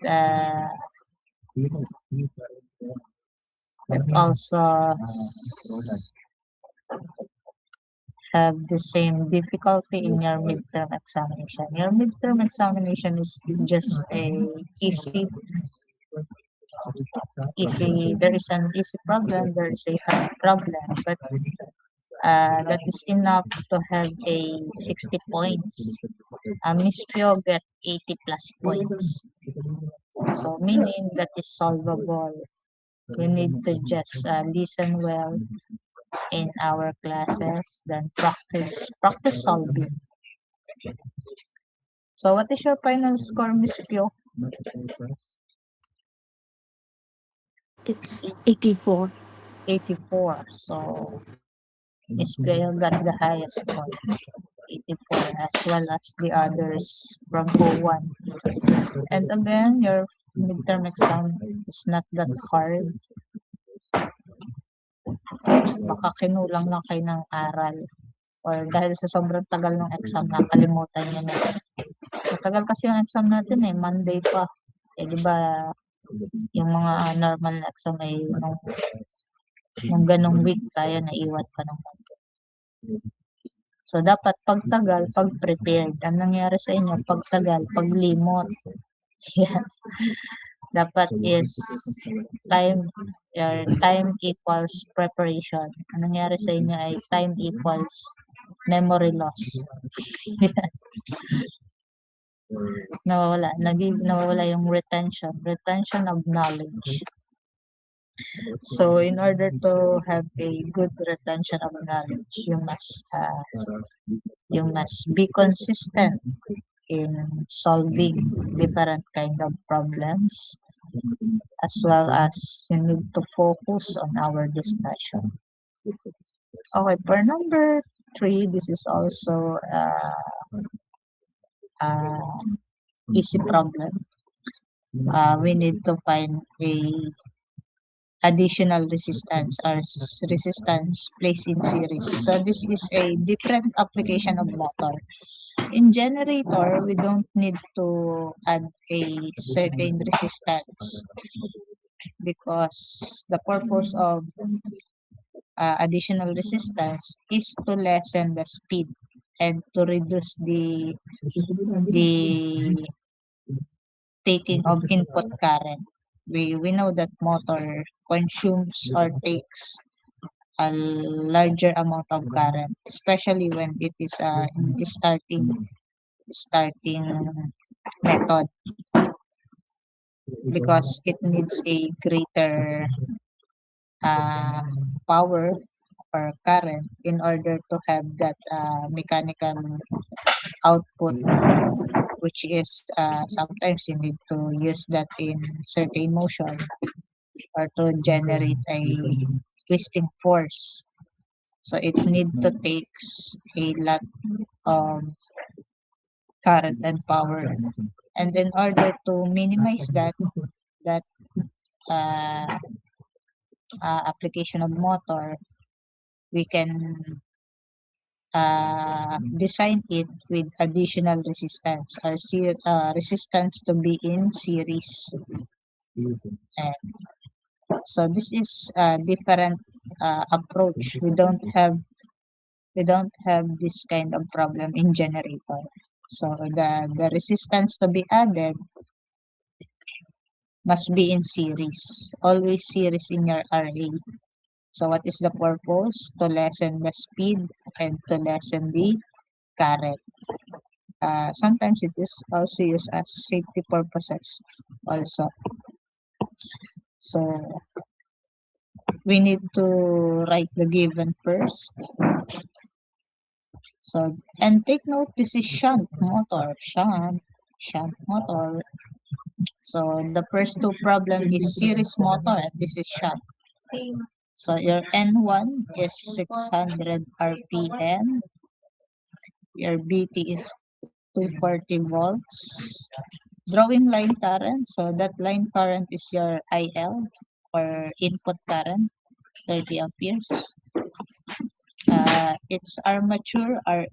it also have the same difficulty in your midterm examination. Your midterm examination is just a easy, there is an easy problem, there is a hard problem, but that is enough to have a 60 points. Miss Pio get 80 plus points. So meaning that is solvable. We need to just listen well in our classes, then practice solving. So what is your final score, Miss Pio? It's 84. 84. So Miss Pio got the highest score, 84, as well as the others from O1. And again, your midterm exam is not that hard. Baka kinulang lang kayo ng aral. Or dahil sa sobrang tagal ng exam, nakalimutan nyo na. Matagal kasi yung exam natin Monday pa. Di ba, yung mga normal na exam ay nung ganong week tayo naiwan pa ng Monday. So, dapat pagtagal, pag-prepared. Ang nangyari sa inyo, pagtagal, paglimot. Yan. Dapat is time equals preparation. Ang nangyari sa inyo ay time equals memory loss. Nawawala yung retention of knowledge. So, in order to have a good retention of knowledge, you must be consistent in solving different kind of problems, as well as you need to focus on our discussion. Okay, for number 3, this is also easy problem. We need to find a additional resistance or resistance placed in series. So this is a different application of motor. In generator, we don't need to add a certain resistance because the purpose of additional resistance is to lessen the speed and to reduce the taking of input current. We know that motor consumes or takes a larger amount of current, especially when it is in the starting method, because it needs a greater power or current in order to have that mechanical output, which is sometimes you need to use that in certain motion or to generate a twisting force. So it need to takes a lot of current and power. And in order to minimize that application of motor, we can design it with additional resistance or resistance to be in series. And so this is a different approach. We don't have this kind of problem in generator. So the resistance to be added must be in series. Always series in your RA. So what is the purpose? To lessen the speed and to lessen the current. Sometimes it is also used as safety purposes also. So we need to write the given first. So, and take note, this is shunt motor. So the first two problem is series motor and this is shunt. So your N1 is 600 RPM. Your BT is 240 volts. Drawing line current. So that line current is your IL or input current, 30 amperes. Its armature RA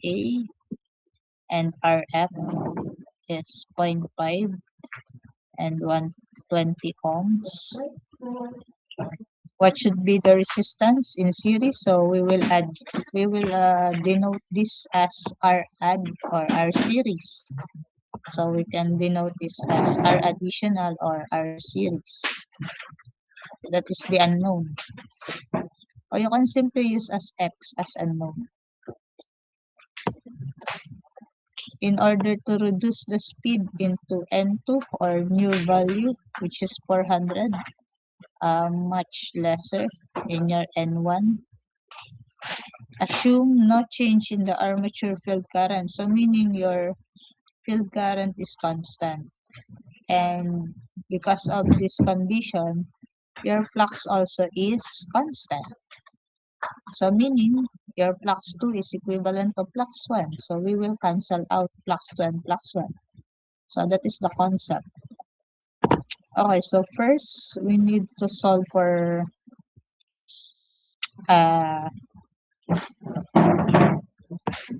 and RF is 0.5 and 120 ohms. What should be the resistance in series? So we will denote this as R add or R series. So we can denote this as R additional or R series. That is the unknown. Or you can simply use as X as unknown. In order to reduce the speed into N2 or new value, which is 400, much lesser in your N1. Assume no change in the armature field current. So meaning your field current is constant. And because of this condition, your flux also is constant. So meaning your flux 2 is equivalent to flux 1. So we will cancel out flux 2 and flux 1. So that is the concept. Okay, so first we need to solve for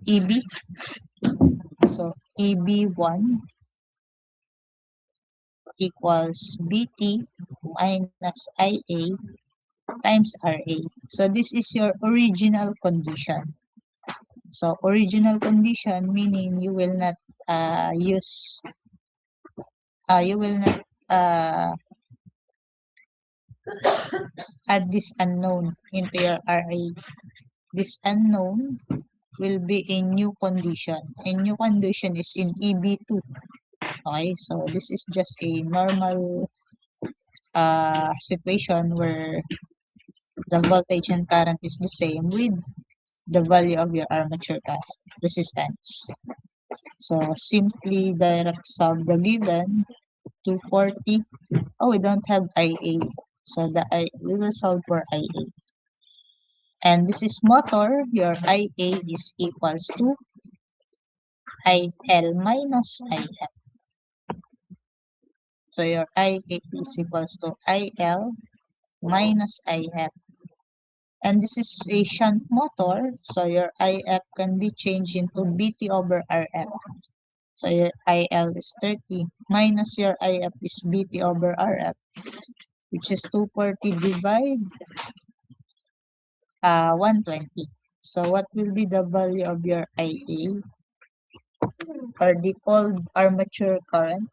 EB. So EB1 equals BT minus IA times RA. So this is your original condition. So original condition meaning you will not add this unknown into your RA. This unknown will be a new condition. A new condition is in EB2. Okay, so this is just a normal situation where the voltage and current is the same with the value of your armature resistance. So simply direct solve the given 240. Oh, we don't have IA. So we will solve for IA. And this is motor. Your IA is equals to IL minus IF. So your IA is equals to IL minus IF. And this is a shunt motor, so your IF can be changed into BT over RF. So your IL is 30 minus your IF is BT over RF, which is 240 divided 120. So what will be the value of your IA or the old armature current?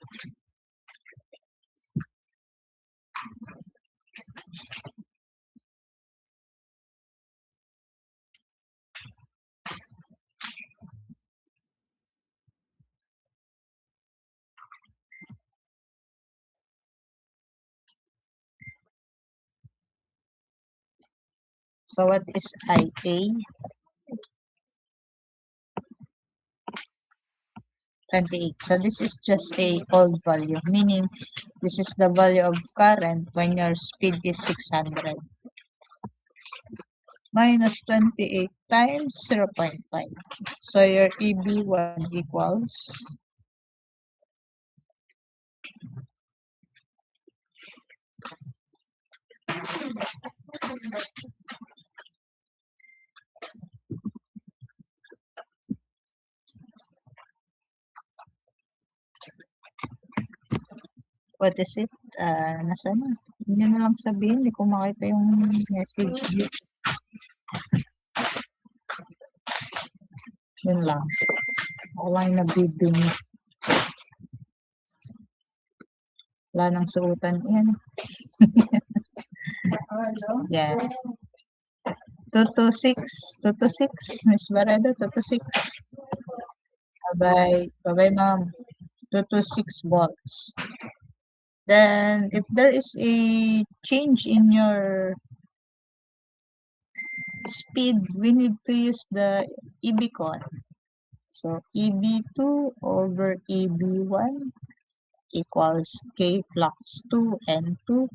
So what is IA? 28. So this is just a old value, meaning this is the value of current when your speed is 600. Minus 28 times 0.5. So your EB1 equals what is it? Nasa na? Hindi na lang sabihin, hindi ko makita yung message view. Yun lang. Ako lang yung nabibig niya. Wala nang suotan. Yan. Yeah. 226. 226. Miss Barredo, 226. Bye-bye. Bye-bye, ma'am. 226 volts. Then, if there is a change in your speed, we need to use the EB con. So, EB2 over EB1 equals K flux 2 N2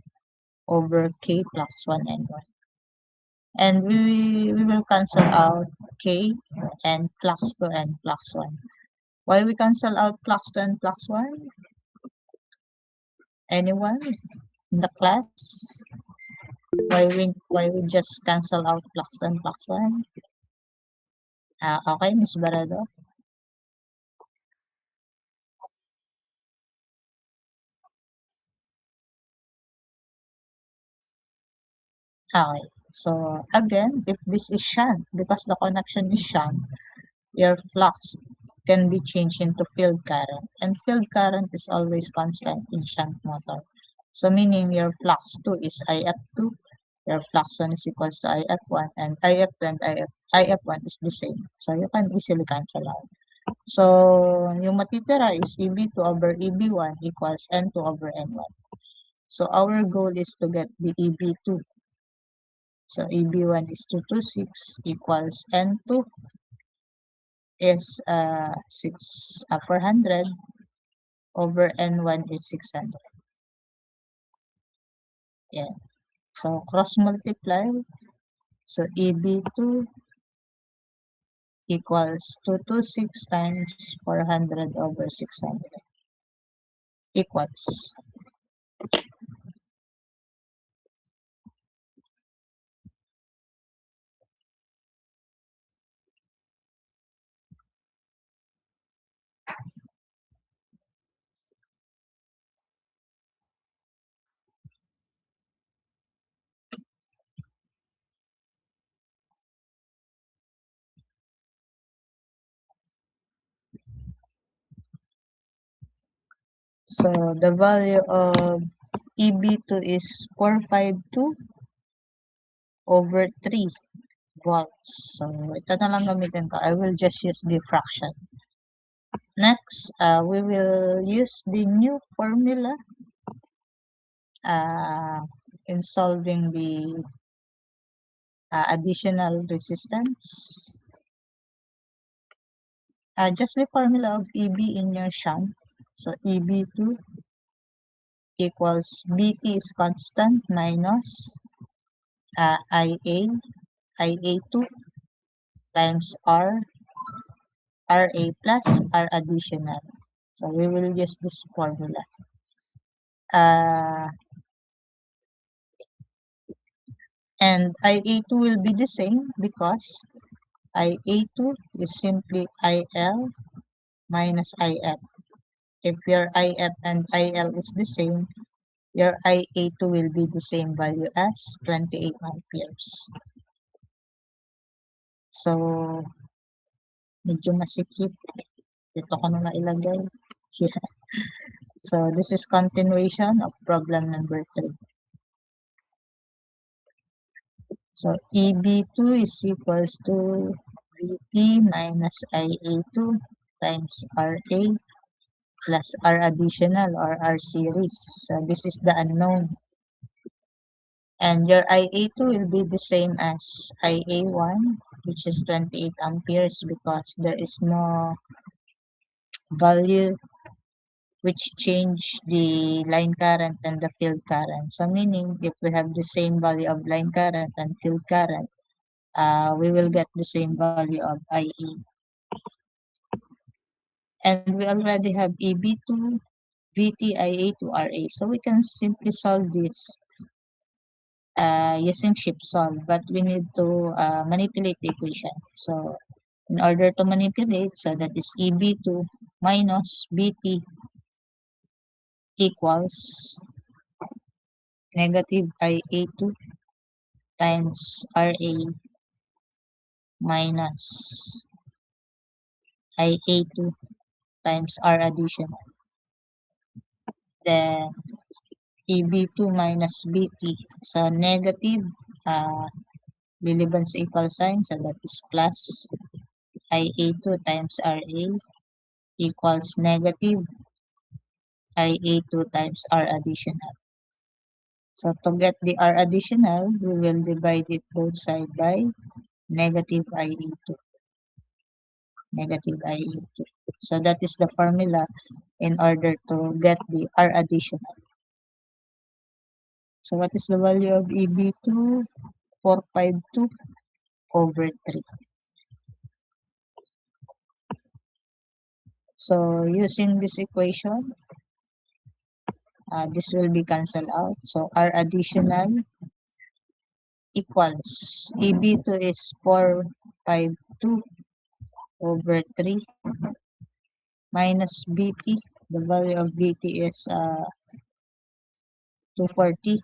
over K flux 1 N1. And we will cancel out K and flux 2 and flux 1. Why we cancel out flux 2 and flux 1? Anyone in the class? Why we just cancel out flux 2 and flux 1? Okay, Miss Barredo. Okay. So again, if this is shunt, because the connection is shunt, your flux can be changed into field current. And field current is always constant in shunt motor. So meaning your flux 2 is IF2, your flux 1 is equals to IF1, and IF2 and IF1 is the same. So you can easily cancel out. So yung matitira is EB2 over EB1 equals N2 over N1. So our goal is to get the EB2. So EB1 is 226 equals N2 is 400 over N1 is 600. Yeah. So cross multiply. So EB2 equals 226 times 400 over 600 equals. So the value of EB2 is 452 over 3 volts. So ito na lang gamitin ko. I will just use the fraction. Next, we will use the new formula in solving the additional resistance. Just the formula of EB in your shunt. So EB2 equals BT is constant minus IA2 times RA plus R additional. So we will use this formula. And IA2 will be the same because IA2 is simply IL minus IF. If your IF and IL is the same, your IA2 will be the same value as 28 amperes. So, medyo masikip. Dito ko na nailagay. Yeah. So, this is continuation of problem number 3. So, EB2 is equals to VT minus IA2 times RA plus R additional or R series. So, this is the unknown. And your IA2 will be the same as IA1, which is 28 amperes because there is no value which change the line current and the field current. So meaning if we have the same value of line current and field current, we will get the same value of IE. And we already have EB2, VT, IA2, RA. So we can simply solve this using shift solve, but we need to manipulate the equation. So in order to manipulate, so that is EB2 minus BT equals negative IA2 times RA minus IA2 times R additional. Then EB2 minus BT. So negative, liliban sa equal sign, so that is plus IA2 times RA equals negative IA2 times R additional. So to get the R additional, we will divide it both sides by negative IA2. Negative IA2. So that is the formula in order to get the R additional. So what is the value of EB2? 452 over 3. So using this equation, this will be cancelled out. So R additional equals EB2 is 452 over 3 minus BT. The value of BT is 240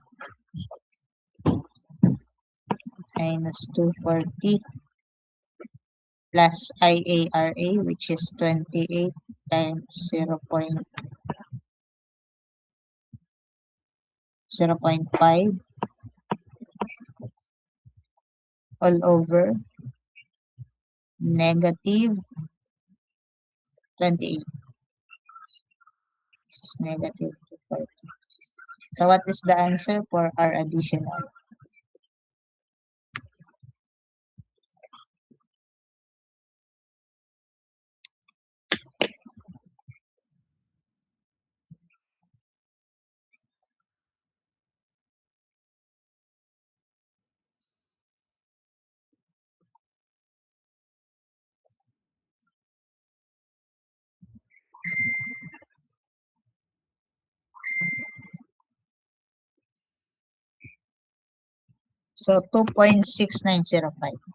minus 240 plus IARA, which is 28 times 0.5 all over negative 28. This is negative 240. So what is the answer for R additional? So 2.6905.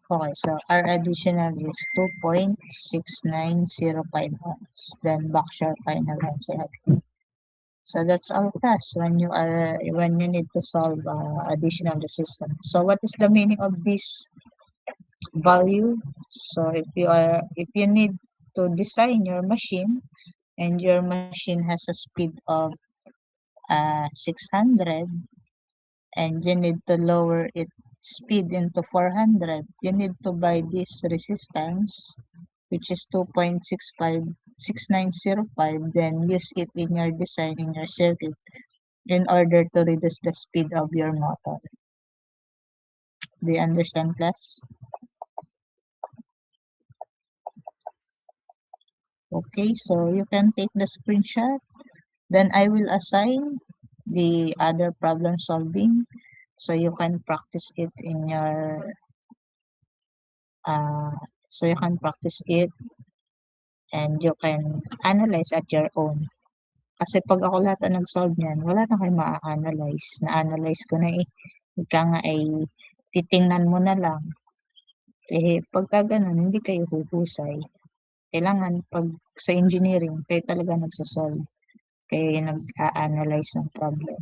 Okay, so our additional is 2.6905 ohms. Then box your final answer. So that's all class when you need to solve additional resistance. So what is the meaning of this value? So if you need to design your machine and your machine has a speed of 600 and you need to lower its speed into 400, you need to buy this resistance, which is 2.6905, then use it in your design in your circuit in order to reduce the speed of your motor. Do you understand, class? Okay, so you can take the screenshot. Then I will assign the other problem solving so you can practice it in your uh, so you can practice it and you can analyze at your own. Kasi pag ako lahat ang nag-solve niyan, wala na kayong ma-analyze. Na-analyze ko na eh. Ika nga ay titingnan mo na lang. Eh, pagka ganun, hindi kayo huhusay. Kailangan pag sa engineering, kayo talaga nagsasolve. Kayo yung nag-a-analyze ng problem.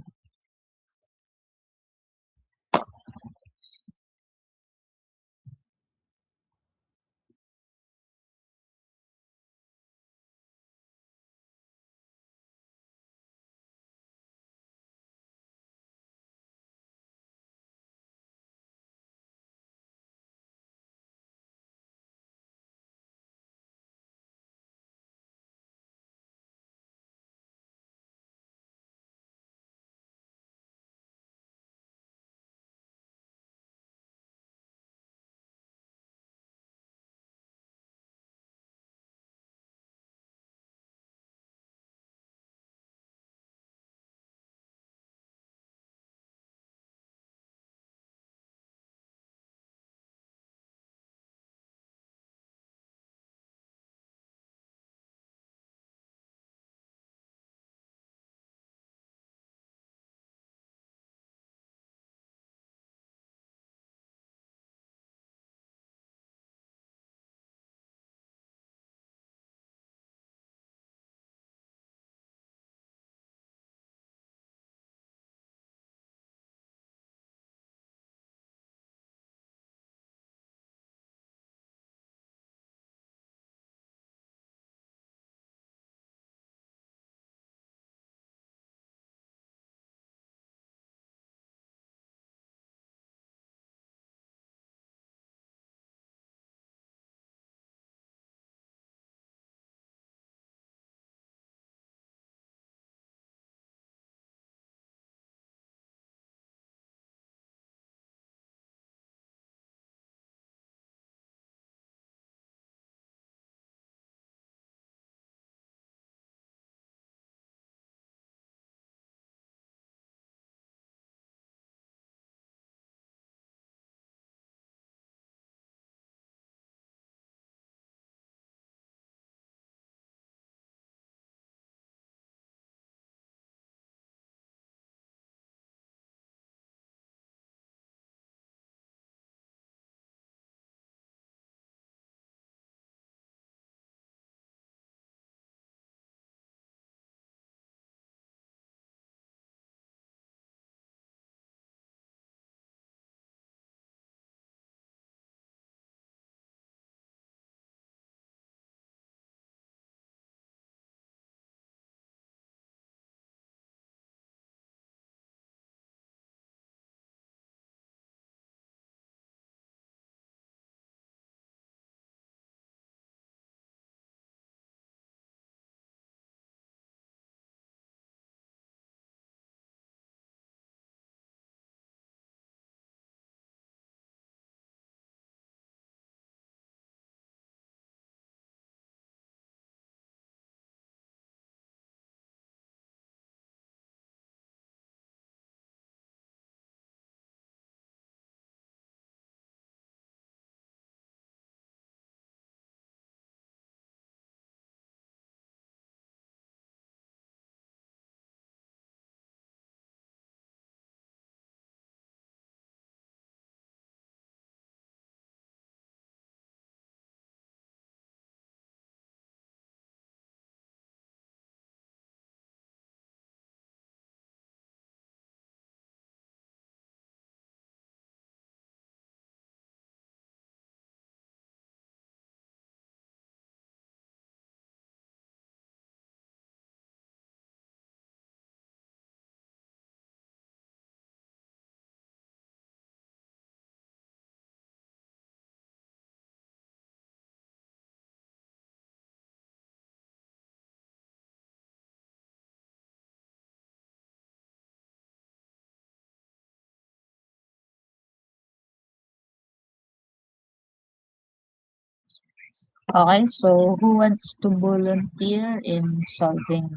Okay, so who wants to volunteer in solving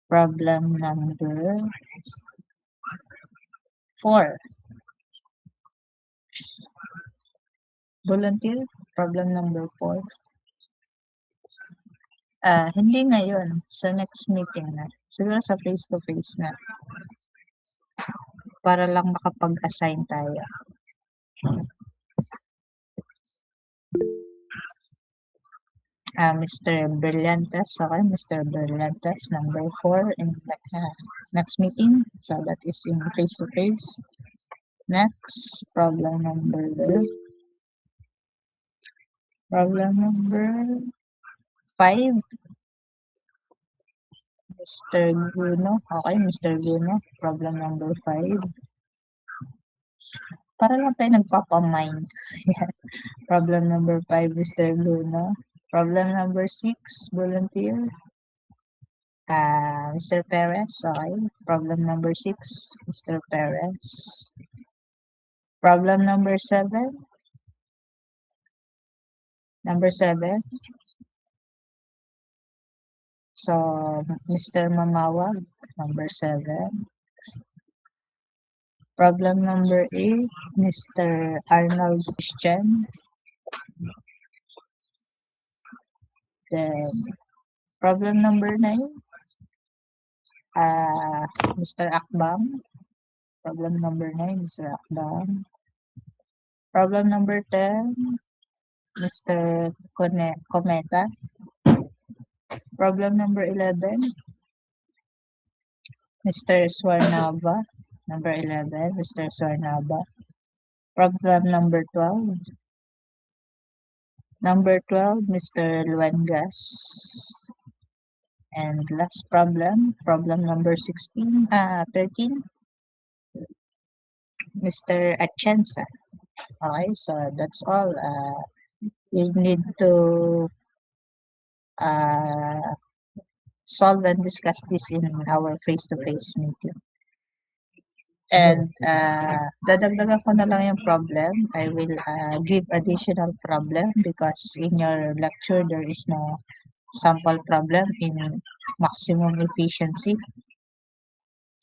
problem number 4? Volunteer? Problem number 4? Hindi ngayon. Sa next meeting na. Siguro sa face-to-face na. Para lang makapag-assign tayo. Mr. Brillantes. Okay, Mr. Brillantes, number 4 in next meeting. So that is in face-to-face. Next, problem number 5. Mr. Guno. Okay, Mr. Guno. Problem number 5. Para lang tayo nagpapamind. Problem number 5, Mr. Guno. Problem number 6, volunteer. Mr. Perez. Okay. Problem number 6, Mr. Perez. Problem number 7. Number 7. So, Mr. Mamawag, number 7. Problem number 8, Mr. Arnold Christian. Then, problem number 9, Mr. Akbang. Problem number 9, Mr. Akbang. Problem number 10, Mr. Cometa. Problem number 11, Mr. Swarnava. Number 11, Mr. Swarnava. Problem number 12. Number 12, Mr. Luengas. And last problem number 13, Mr. Atienza. Okay, so that's all. You need to solve and discuss this in our face-to-face meeting. And dadagdagan ko na lang yung problem. I will give additional problem because in your lecture there is no sample problem in maximum efficiency.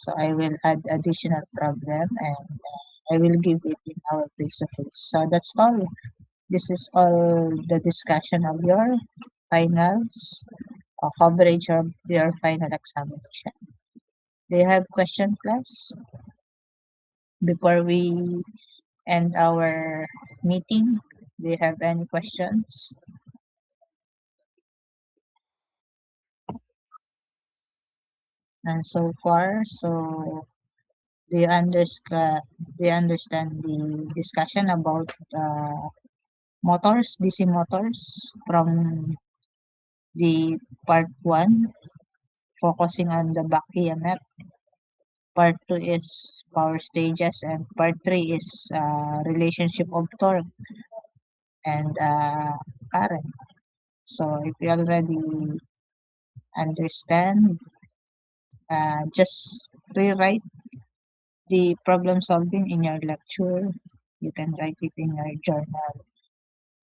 So I will add additional problem and I will give it in our face-to-face. So that's all. This is all the discussion of your finals or coverage of your final examination. Do you have question, class? Before we end our meeting, do you have any questions? And so far, so do you understand the discussion about motors, DC motors from the part 1, focusing on the back EMF. Part 2 is power stages and part 3 is relationship of torque and current. So if you already understand, just rewrite the problem solving in your lecture. You can write it in your journal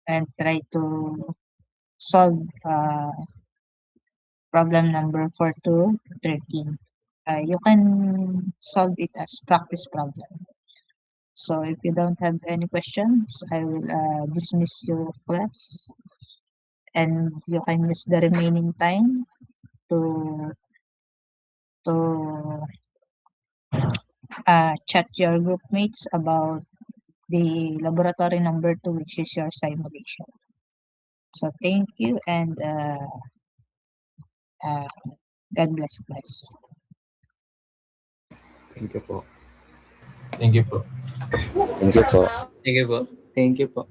and try to solve problem number 4 to 13. You can solve it as practice problem. So if you don't have any questions, I will dismiss your class and you can use the remaining time to chat your group mates about the laboratory number 2, which is your simulation. So thank you and God bless, class. Thank you po. Thank you po. Thank you po. Thank you po. Thank you po.